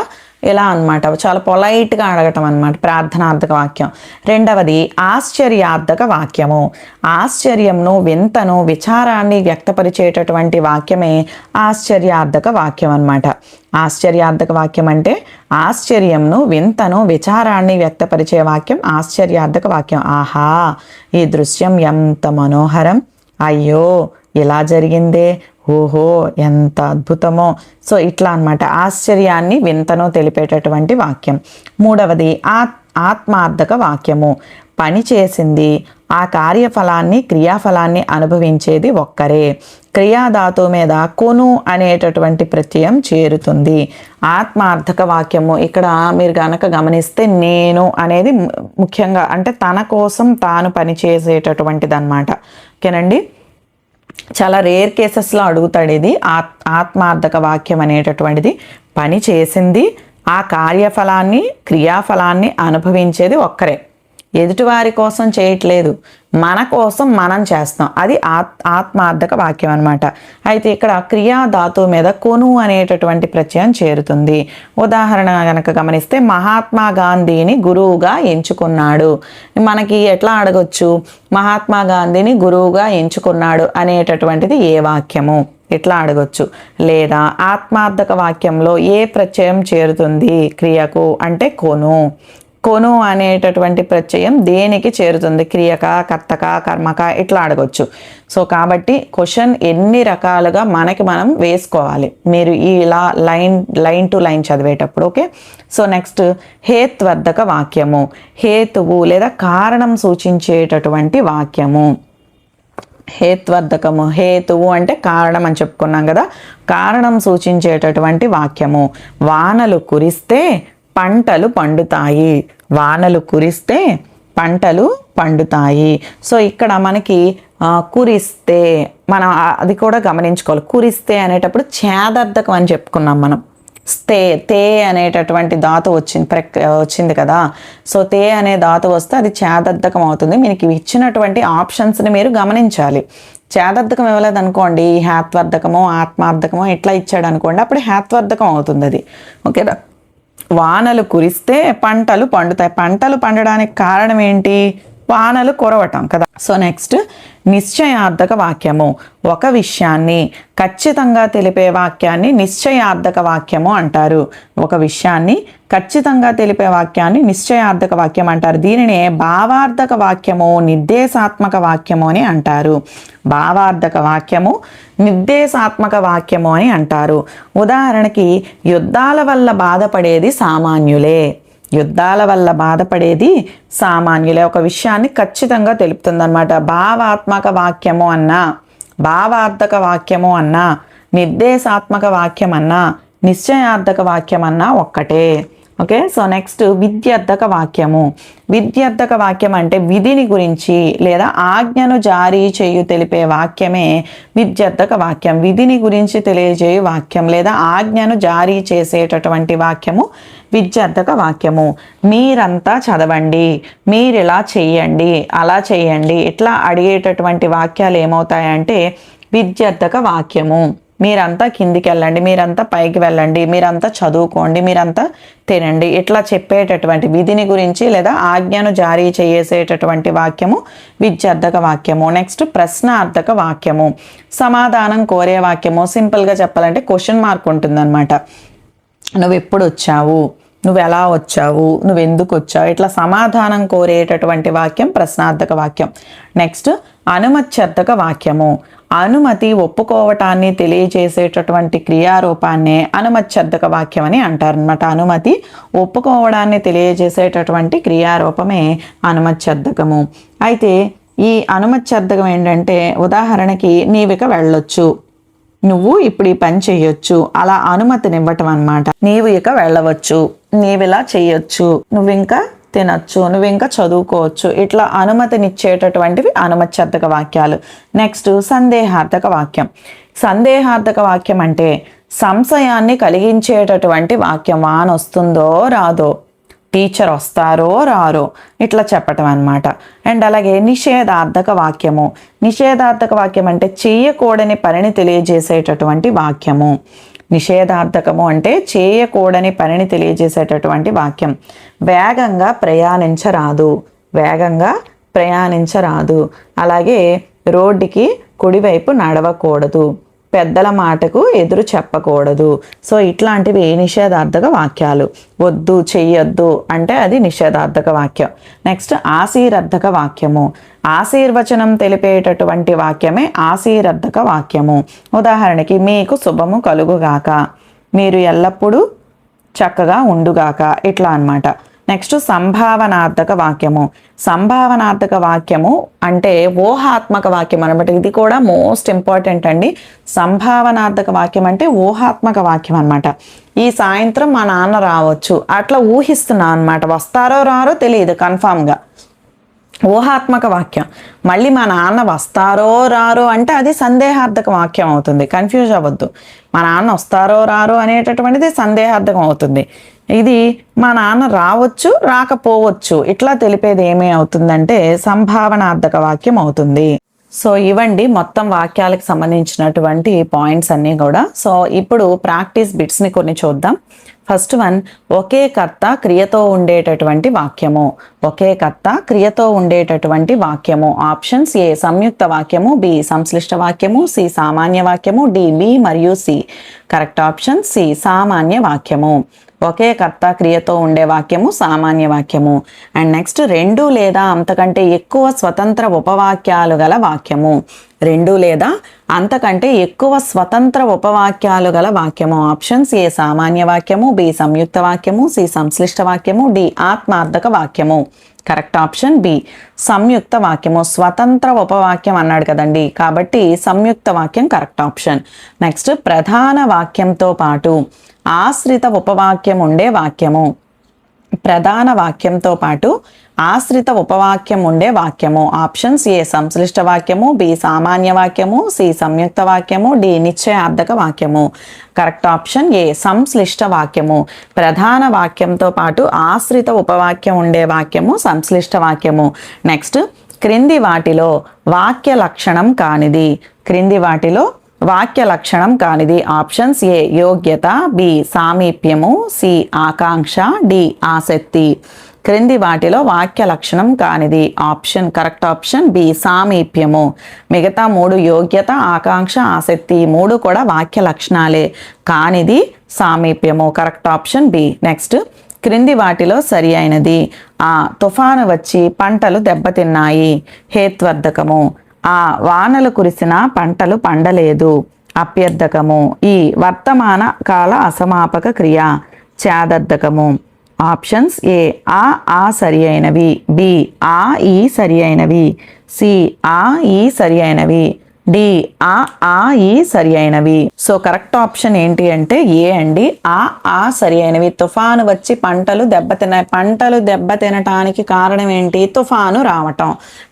ఇలా అనమాట. చాలా పొలైట్గా అడగటం అనమాట ప్రార్థనార్థక వాక్యం. రెండవది ఆశ్చర్యార్థక వాక్యము. ఆశ్చర్యంను, వింతను, విచారాన్ని వ్యక్తపరిచేటటువంటి వాక్యమే ఆశ్చర్యార్థక వాక్యం అనమాట. ఆశ్చర్యార్థక వాక్యం అంటే ఆశ్చర్యంను, వింతను, విచారాన్ని వ్యక్తపరిచే వాక్యం ఆశ్చర్యార్థక వాక్యం. ఆహా, ఈ దృశ్యం ఎంత మనోహరం, అయ్యో ఇలా జరిగిందే, ఓహో ఎంత అద్భుతమో. సో ఇట్లా అనమాట ఆశ్చర్యాన్ని, వింతను తెలిపేటటువంటి వాక్యం. మూడవది ఆత్మార్థక వాక్యము. పని చేసింది, ఆ కార్యఫలాన్ని, క్రియాఫలాన్ని అనుభవించేది ఒక్కరే. క్రియాధాతు మీద కొను అనేటటువంటి ప్రత్యయం చేరుతుంది. ఆత్మార్థక వాక్యము ఇక్కడ మీరు గనక గమనిస్తే నేను అనేది ముఖ్యంగా అంటే తన కోసం తాను పనిచేసేటటువంటిది అనమాట. ఓకేనండి. చాలా రేర్ కేసెస్లో అడుగుతాడు ఇది. ఆత్మార్థక వాక్యం అనేటటువంటిది పని చేసింది, ఆ కార్యఫలాన్ని, క్రియాఫలాన్ని అనుభవించేది ఒక్కరే. ఎదుటివారి కోసం చేయట్లేదు, మన కోసం మనం చేస్తాం. అది ఆత్మార్థక వాక్యం అనమాట. అయితే ఇక్కడ క్రియాధాతు మీద కొను అనేటటువంటి ప్రత్యయం చేరుతుంది. ఉదాహరణ కనుక గమనిస్తే మహాత్మా గాంధీని గురువుగా ఎంచుకున్నాడు. మనకి ఎట్లా అడగొచ్చు, మహాత్మా గాంధీని గురువుగా ఎంచుకున్నాడు అనేటటువంటిది ఏ వాక్యము, ఇట్లా అడగొచ్చు. లేదా ఆత్మార్థక వాక్యంలో ఏ ప్రత్యయం చేరుతుంది క్రియకు అంటే కొను అనేటటువంటి ప్రత్యయం దేనికి చేరుతుంది, క్రియక, కర్తక, కర్మక, ఇట్లా అడగొచ్చు. సో కాబట్టి క్వశ్చన్ ఎన్ని రకాలుగా మనం వేసుకోవాలి మీరు ఇలా లైన్ టు లైన్ చదివేటప్పుడు. ఓకే. సో నెక్స్ట్ హేత్వర్ధక వాక్యము. హేతువు లేదా కారణం సూచించేటటువంటి వాక్యము. హేత్వర్ధకము, హేతువు అంటే కారణం అని చెప్పుకున్నాం కదా, కారణం సూచించేటటువంటి వాక్యము. వానలు కురిస్తే పంటలు పండుతాయి. వానలు కురిస్తే పంటలు పండుతాయి. సో ఇక్కడ మనకి కురిస్తే మనం అది కూడా గమనించుకోవాలి. కురిస్తే అనేటప్పుడు ఛేదర్థకం అని చెప్పుకున్నాం మనం. తే అనేటటువంటి ధాతు వచ్చింది కదా. సో తే అనే ధాతు వస్తే అది ఛేదర్థకం అవుతుంది. మీకు ఇచ్చినటువంటి ఆప్షన్స్ని మీరు గమనించాలి. ఛేదర్థకం ఇవ్వలేదు అనుకోండి, హేత్వర్ధకమో ఆత్మార్థకమో ఇట్లా ఇచ్చాడు అనుకోండి, అప్పుడు హేత్వర్ధకం అవుతుంది అది. ఓకేనా. వానలు కురిస్తే పంటలు పండుతాయి. పంటలు పండడానికి కారణం ఏంటి, వానలు కురవటం కదా. సో నెక్స్ట్ నిశ్చయార్థక వాక్యము. ఒక విషయాన్ని ఖచ్చితంగా తెలిపే వాక్యాన్ని నిశ్చయార్థక వాక్యము అంటారు. ఒక విషయాన్ని ఖచ్చితంగా తెలిపే వాక్యాన్ని నిశ్చయార్థక వాక్యం అంటారు. దీనినే భావార్థక వాక్యము, నిర్దేశాత్మక వాక్యము అని అంటారు. భావార్థక వాక్యము, నిర్దేశాత్మక వాక్యము అని అంటారు. ఉదాహరణకి యుద్ధాల వల్ల బాధపడేది సామాన్యులే. యుద్ధాల వల్ల బాధపడేది సామాన్యులే. ఒక విషయాన్ని ఖచ్చితంగా తెలుపుతుంది అనమాట. భావాత్మక వాక్యము అన్నా, భావార్థక వాక్యము అన్నా, నిర్దేశాత్మక వాక్యం అన్నా, నిశ్చయార్థక వాక్యం అన్నా ఒక్కటే. ఓకే. సో నెక్స్ట్ విధ్యర్థక వాక్యము. విధ్యర్థక వాక్యం అంటే విధిని గురించి లేదా ఆజ్ఞను జారీ చేయు తెలిపే వాక్యమే విధ్యర్థక వాక్యం. విధిని గురించి తెలియజేయు వాక్యం లేదా ఆజ్ఞను జారీ చేసేటటువంటి వాక్యము విధ్యర్థక వాక్యము. మీరంతా చదవండి, మీరు ఇలా చెయ్యండి, అలా చెయ్యండి, ఇట్లా అడిగేటటువంటి వాక్యాలు ఏమవుతాయంటే విధ్యర్థక వాక్యము. మీరంతా కిందికి వెళ్ళండి, మీరంతా పైకి వెళ్ళండి, మీరంతా చదువుకోండి, మీరంతా తినండి, ఇట్లా చెప్పేటటువంటి విధిని గురించి లేదా ఆజ్ఞను జారీ చేసేటటువంటి వాక్యము విధ్యర్థక వాక్యము. నెక్స్ట్ ప్రశ్నార్థక వాక్యము. సమాధానం కోరే వాక్యము. సింపుల్గా చెప్పాలంటే క్వశ్చన్ మార్క్ ఉంటుందన్నమాట. నువ్వు ఎప్పుడు వచ్చావు, నువ్వు ఎలా వచ్చావు, నువ్వు ఎందుకు వచ్చావు, ఇట్లా సమాధానం కోరేటటువంటి వాక్యం ప్రశ్నార్థక వాక్యం. నెక్స్ట్ అనుమత్యర్థక వాక్యము. అనుమతి ఒప్పుకోవటాన్ని తెలియజేసేటటువంటి క్రియారూపాన్నే అనుమత్యర్థక వాక్యం అని అంటారనమాట. అనుమతి ఒప్పుకోవడాన్ని తెలియజేసేటటువంటి క్రియారూపమే అనుమత్యర్థకము. అయితే ఈ అనుమత్యర్థకం ఏంటంటే, ఉదాహరణకి నీవిక వెళ్ళొచ్చు, నువ్వు ఇప్పుడు ఈ పని చెయ్యొచ్చు, అలా అనుమతినివ్వటం అనమాట. నీవు ఇక వెళ్ళవచ్చు, నీవిలా చెయ్యొచ్చు, నువ్వు ఇంకా తినచ్చు, నువ్వు ఇంకా చదువుకోవచ్చు, ఇట్లా అనుమతినిచ్చేటటువంటివి అనుమత్యర్థక వాక్యాలు. నెక్స్ట్ సందేహార్థక వాక్యం. సందేహార్థక వాక్యం అంటే సంశయాన్ని కలిగించేటటువంటి వాక్యం. వాన వస్తుందో రాదో, టీచర్ వస్తారో రారో, ఇట్లా చెప్పటం అనమాట. అండ్ అలాగే నిషేధార్థక వాక్యము. నిషేధార్థక వాక్యం అంటే చేయకూడని పనిని తెలియజేసేటటువంటి వాక్యము. నిషేధార్థకము అంటే చేయకూడని పనిని తెలియజేసేటటువంటి వాక్యం. వేగంగా ప్రయాణించరాదు, వేగంగా ప్రయాణించరాదు. అలాగే రోడ్డుకి కుడివైపు నడవకూడదు, పెద్దల మాటకు ఎదురు చెప్పకూడదు. సో ఇట్లాంటివి నిషేధార్థక వాక్యాలు. వద్దు, చెయ్యొద్దు అంటే అది నిషేధార్థక వాక్యం. నెక్స్ట్ ఆశీర్వర్ధక వాక్యము. ఆశీర్వచనం తెలిపేటటువంటి వాక్యమే ఆశీర్వర్ధక వాక్యము. ఉదాహరణకి మీకు శుభము కలుగుగాక, మీరు ఎల్లప్పుడూ చక్కగా ఉండుగాక, ఇట్లా అన్నమాట. నెక్స్ట్ సంభావనార్థక వాక్యము. సంభావనార్థక వాక్యము అంటే ఊహాత్మక వాక్యం అనమాట. ఇది కూడా మోస్ట్ ఇంపార్టెంట్ అండి. సంభావనార్థక వాక్యం అంటే ఊహాత్మక వాక్యం అనమాట. ఈ సాయంత్రం మా నాన్న రావచ్చు, అట్లా ఊహిస్తున్నా అనమాట. వస్తారో రారో తెలియదు కన్ఫామ్గా, ఊహాత్మక వాక్యం. మళ్ళీ మా నాన్న వస్తారో రారో అంటే అది సందేహార్థక వాక్యం అవుతుంది. కన్ఫ్యూజ్ అవ్వద్దు. మా నాన్న వస్తారో రారో అనేటటువంటిది సందేహార్థకం అవుతుంది. ఇది మా నాన్న రావచ్చు, రాకపోవచ్చు, ఇట్లా తెలిపేది ఏమీ అవుతుందంటే సంభావనార్థక వాక్యం అవుతుంది. సో ఇవండి మొత్తం వాక్యాలకు సంబంధించినటువంటి పాయింట్స్ అన్నీ కూడా. సో ఇప్పుడు ప్రాక్టీస్ బిట్స్ని కొన్ని చూద్దాం. ఫస్ట్ వన్, ఒకే కర్త క్రియతో ఉండేటటువంటి వాక్యము. ఒకే కర్త క్రియతో ఉండేటటువంటి వాక్యము. ఆప్షన్స్: ఏ సంయుక్త వాక్యము, బి సంశ్లిష్ట వాక్యము, సి సామాన్య వాక్యము, డి బి మరియు సి. కరెక్ట్ ఆప్షన్ సి సామాన్య వాక్యము. ఒకే కర్త క్రియతో ఉండే వాక్యము సామాన్య వాక్యము. అండ్ నెక్స్ట్, రెండు లేదా అంతకంటే ఎక్కువ స్వతంత్ర ఉపవాక్యాలు గల వాక్యము. రెండు లేదా అంతకంటే ఎక్కువ స్వతంత్ర ఉపవాక్యాలు గల వాక్యము. ఆప్షన్స్: ఏ సామాన్య వాక్యము, బి సంయుక్త వాక్యము, సి సంశ్లిష్ట వాక్యము, డి ఆత్మార్థక వాక్యము. కరెక్ట్ ఆప్షన్ బి సంయుక్త వాక్యము. స్వతంత్ర ఉపవాక్యం అన్నాడు కదండి, కాబట్టి సంయుక్త వాక్యం కరెక్ట్ ఆప్షన్. నెక్స్ట్, ప్రధాన వాక్యంతో పాటు ఆశ్రిత ఉపవాక్యం ఉండే వాక్యము. ప్రధాన వాక్యంతో పాటు ఆశ్రిత ఉపవాక్యం ఉండే వాక్యము. ఆప్షన్స్: ఏ సంశ్లిష్ట వాక్యము, బి సామాన్య వాక్యము, సి సంయుక్త వాక్యము, డి నిశ్చయార్థక వాక్యము. కరెక్ట్ ఆప్షన్ ఏ సంశ్లిష్ట వాక్యము. ప్రధాన వాక్యంతో పాటు ఆశ్రిత ఉపవాక్యం ఉండే వాక్యము సంశ్లిష్ట వాక్యము. నెక్స్ట్, క్రింది వాటిలో వాక్య లక్షణం కానిది. క్రింది వాటిలో వాక్య లక్షణం కానిది. ఆప్షన్స్: ఏ యోగ్యత, బి సామీప్యము, సి ఆకాంక్ష, డి ఆసక్తి. క్రింది వాటిలో వాక్య లక్షణం కానిది. ఆప్షన్ కరెక్ట్ ఆప్షన్ బి సామీప్యము. మిగతా మూడు యోగ్యత, ఆకాంక్ష, ఆసక్తి మూడు కూడా వాక్య లక్షణాలే, కానిది సామీప్యము. Correct option B. నెక్స్ట్, క్రింది వాటిలో సరి అయినది. ఆ తుఫాను వచ్చి పంటలు దెబ్బతిన్నాయి. హేత్వర్ధకము. ఆ వానలు కురిసిన పంటలు పండలేదు. అప్యర్థకము. ఈ వర్తమాన కాల అసమాపక క్రియ. ఛాదర్థకము. ఆప్షన్స్: ఏ ఆ సరి అయినవి, బి ఆ ఈ సరి అయినవి, సి ఆ ఈ సరి అయినవి, డి ఆ ఈ సరి అయినవి. సో కరెక్ట్ ఆప్షన్ ఏంటి అంటే ఏ అండి, ఆ సరి అయినవి. తుఫాను వచ్చి పంటలు దెబ్బతిన్నాయి. పంటలు దెబ్బతినటానికి కారణం ఏంటి? తుఫాను రావటం.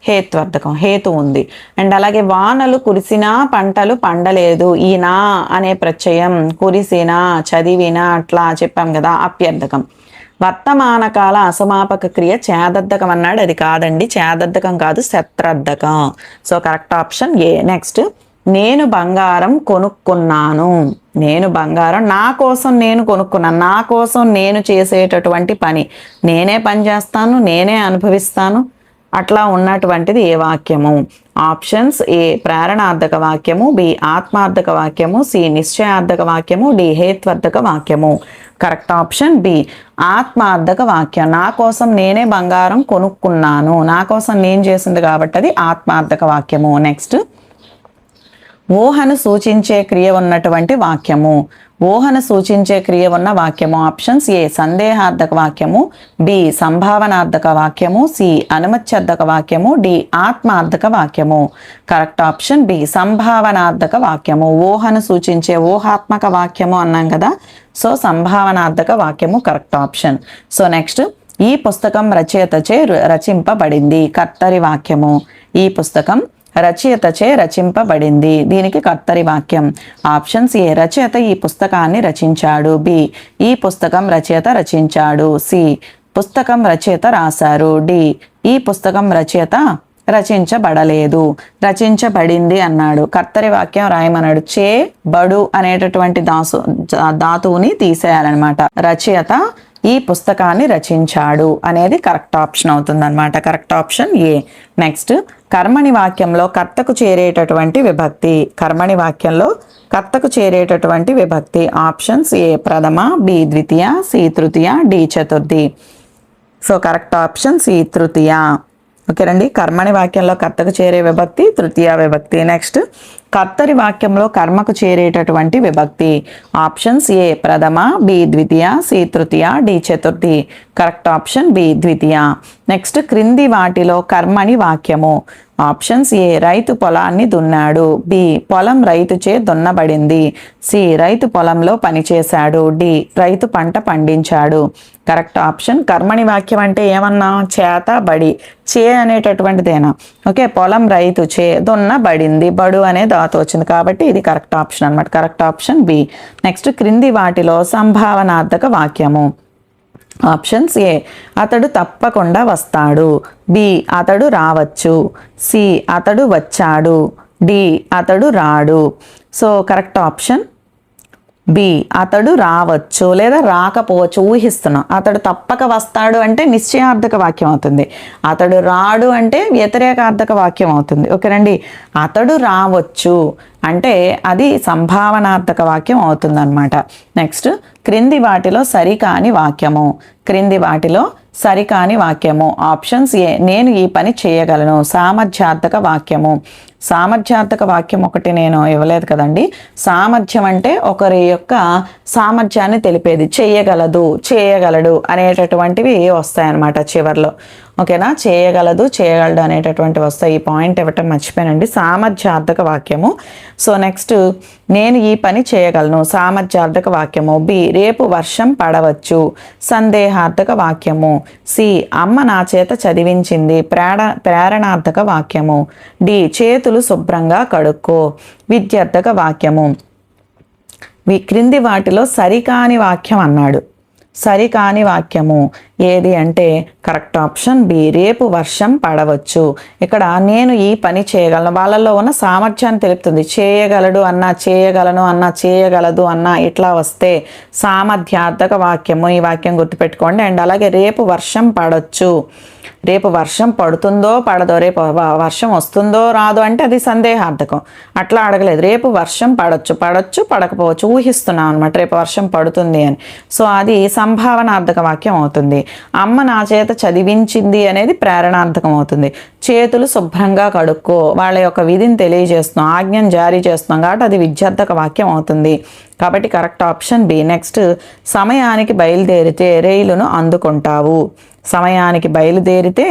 హేత్వర్ధకం, హేతు ఉంది. అండ్ అలాగే వానలు కురిసినా పంటలు పండలేదు. ఈ నా అనే ప్రత్యయం కురిసినా, చదివినా అట్లా చెప్పాం కదా, అప్యర్థకం. వర్తమాన కాల అసమాపక క్రియ ఛేదర్థకం అన్నాడు, అది కాదండి, ఛేదర్థకం కాదు, శత్రర్థకం. So correct option A. Next, నేను బంగారం కొనుక్కున్నాను. నేను బంగారం నా కోసం నేను కొనుక్కున్నాను. నా కోసం నేను చేసేటటువంటి పని, నేనే పని చేస్తాను, నేనే అనుభవిస్తాను, అట్లా ఉన్నటువంటిది ఏ వాక్యము? ఆప్షన్స్: ఏ ప్రేరణార్థక వాక్యము, బి ఆత్మార్థక వాక్యము, సి నిశ్చయార్థక వాక్యము, డి హేత్వర్ధక వాక్యము. కరెక్ట్ ఆప్షన్ బి ఆత్మార్థక వాక్యం. నా కోసం నేనే బంగారం కొనుక్కున్నాను, నా కోసం నేను చేసింది కాబట్టి అది ఆత్మార్థక వాక్యము. నెక్స్ట్, ఊహను సూచించే క్రియ ఉన్నటువంటి వాక్యము. ఊహను సూచించే క్రియ ఉన్న వాక్యము. ఆప్షన్స్: ఏ సందేహార్థక వాక్యము, బి సంభావనార్థక వాక్యము, సి అనుమత్యర్థక వాక్యము, డి ఆత్మార్థక వాక్యము. కరెక్ట్ ఆప్షన్ బి సంభావనార్థక వాక్యము. ఊహను సూచించే ఊహాత్మక వాక్యము అన్నాం కదా, సో సంభావనార్థక వాక్యము కరెక్ట్ ఆప్షన్. సో నెక్స్ట్, ఈ పుస్తకం రచయితచే రచింపబడింది. కర్తరి వాక్యము. ఈ పుస్తకం రచయితచే రచింపబడింది. దీనికి కర్తరి వాక్యం. ఆప్షన్స్: ఏ రచయిత ఈ పుస్తకాన్ని రచించాడు, బి ఈ పుస్తకం రచయిత రచించాడు, సి పుస్తకం రచయిత రాశారు, డి ఈ పుస్తకం రచయిత రచించబడలేదు, రచించబడింది అన్నాడు. కర్తరి వాక్యం రాయమన్నాడు. చే బడు అనేటటువంటి ధాతువుని తీసేయాలన్నమాట. రచయిత ఈ పుస్తకాన్ని రచించాడు అనేది కరెక్ట్ ఆప్షన్ అవుతుందన్నమాట. Correct option A. నెక్స్ట్, కర్మణి వాక్యంలో కర్తకు చేరేటటువంటి విభక్తి. కర్మణి వాక్యంలో కర్తకు చేరేటటువంటి విభక్తి. ఆప్షన్స్: ఏ ప్రథమ, బి ద్వితీయ, సి తృతీయ, డి చతుర్థి. సో కరెక్ట్ ఆప్షన్ సి తృతీయ. ఓకేనండి, కర్మణి వాక్యంలో కర్తకు చేరే విభక్తి తృతీయ విభక్తి. నెక్స్ట్, కర్తరి వాక్యంలో కర్మకు చేరేటటువంటి విభక్తి. ఆప్షన్స్: ఏ ప్రథమ, బి ద్వితీయ, సి తృతీయ, డి చతుర్థి. కరెక్ట్ ఆప్షన్ బి ద్వితీయ. నెక్స్ట్, క్రింది వాటిలో కర్మణి వాక్యము. ఆప్షన్స్: ఏ రైతు పొలాన్ని దున్నాడు, బి పొలం రైతుచే దున్నబడింది, సి రైతు పొలంలో పనిచేశాడు, డి రైతు పంట పండించాడు. కరెక్ట్ ఆప్షన్ కర్మణి వాక్యం అంటే ఏమన్నా? చేత బడి, చే అనేటటువంటిదేనా? ఓకే, పొలం రైతు చే దున్నబడింది, బడు అనే ధాతు వచ్చింది కాబట్టి ఇది కరెక్ట్ ఆప్షన్ అనమాట. Correct option B. నెక్స్ట్, క్రింది వాటిలో సంభావనార్థక వాక్యము. ఆప్షన్స్: ఏ అతడు తప్పకుండా వస్తాడు, బి అతడు రావచ్చు, సి అతడు వచ్చాడు, డి అతడు రాడు. సో కరెక్ట్ ఆప్షన్ బి అతడు రావచ్చు లేదా రాకపోవచ్చు, ఊహిస్తున్నాం. అతడు తప్పక వస్తాడు అంటే నిశ్చయార్థక వాక్యం అవుతుంది. అతడు రాడు అంటే వ్యతిరేకార్థక వాక్యం అవుతుంది. ఓకేనండి, అతడు రావచ్చు అంటే అది సంభావనార్థక వాక్యం అవుతుందన్నమాట. నెక్స్ట్, క్రింది వాటిలో సరికాని వాక్యము. క్రింది వాటిలో సరికాని వాక్యము. ఆప్షన్స్: ఏ నేను ఈ పని చేయగలను, సామర్థ్యార్థక వాక్యము. సామర్థ్యార్థక వాక్యం ఒకటి నేను ఇవ్వలేదు కదండి. సామర్థ్యం అంటే ఒకరి యొక్క సామర్థ్యాన్ని తెలిపేది. చేయగలదు, చేయగలడు అనేటటువంటివి వస్తాయన్నమాట చివర్లో. ఓకేనా, చేయగలదు, చేయగలడు అనేటటువంటివి వస్తాయి. ఈ పాయింట్ ఇవ్వటం మర్చిపోయానండి. సామర్థ్యార్థక వాక్యము. సో నెక్స్ట్, నేను ఈ పని చేయగలను, సామర్థ్యార్థక వాక్యము. బి రేపు వర్షం పడవచ్చు, సందేహార్థక వాక్యము. సి అమ్మ నా చేత చదివించింది, ప్రేరణార్థక వాక్యము. డి చేతులు శుభ్రంగా కడుక్కో, విద్యార్థక వాక్యము. క్రింది వాటిలో సరికాని వాక్యం అన్నాడు. సరికాని వాక్యము ఏది అంటే కరెక్ట్ ఆప్షన్ బి రేపు వర్షం పడవచ్చు. ఇక్కడ నేను ఈ పని చేయగలను, వాళ్ళల్లో ఉన్న సామర్థ్యాన్ని తెలుపుతుంది. చేయగలడు అన్నా, చేయగలను అన్నా, చేయగలదు అన్నా ఇట్లా వస్తే సామర్థ్యార్థక వాక్యము. ఈ వాక్యం గుర్తుపెట్టుకోండి. అండ్ అలాగే రేపు వర్షం పడవచ్చు, రేపు వర్షం పడుతుందో పడదో, రేపు వర్షం వస్తుందో రాదో అంటే అది సందేహార్థకం. అట్లా అడగలేదు. రేపు వర్షం పడవచ్చు, పడవచ్చు పడకపోవచ్చు, ఊహిస్తున్నాం అనమాట రేపు వర్షం పడుతుంది అని. సో అది సంభావనార్థక వాక్యం అవుతుంది. అమ్మ నా చేత చదివించింది అనేది ప్రేరణార్థకం అవుతుంది. చేతులు శుభ్రంగా కడుక్కో, వాళ్ళ యొక్క విధిని తెలియజేస్తున్నాం, ఆజ్ఞను జారీ చేస్తున్నాం కాబట్టి అది విద్యార్థక వాక్యం అవుతుంది. కాబట్టి కరెక్ట్ ఆప్షన్ బి. నెక్స్ట్, సమయానికి బయలుదేరితే రైలును అందుకుంటావు. సమయానికి బయలుదేరితే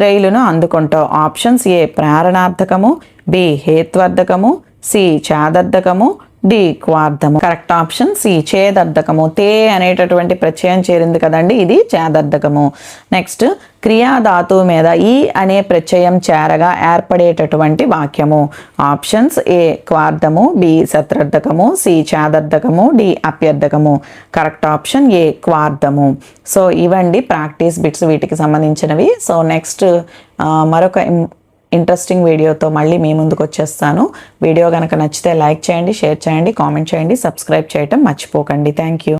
రైలును అందుకుంటావు. ఆప్షన్స్: ఏ ప్రేరణార్థకము, బి హేత్వర్ధకము, సి చాదర్థకము, డి క్వార్థము. కరెక్ట్ ఆప్షన్ సి చేదర్థకము. తే అనేటటువంటి ప్రత్యయం చేరింది కదండి, ఇది చేదర్థకము. నెక్స్ట్, క్రియాధాతువు మీద ఈ అనే ప్రత్యయం చేరగా ఏర్పడేటటువంటి వాక్యము. ఆప్షన్స్: ఏ క్వార్థము, బి శత్రర్థకము, సి చేదర్థకము, డి అప్యర్థకము. కరెక్ట్ ఆప్షన్ ఏ క్వార్థము. సో ఇవండి ప్రాక్టీస్ బిట్స్ వీటికి సంబంధించినవి. సో నెక్స్ట్ మరొక ఇంట్రెస్టింగ్ వీడియోతో మళ్ళీ మీ ముందుకు వచ్చేస్తాను. వీడియో కనుక నచ్చితే లైక్ చేయండి, షేర్ చేయండి, కామెంట్ చేయండి, సబ్స్క్రైబ్ చేయటం మర్చిపోకండి. Thank you.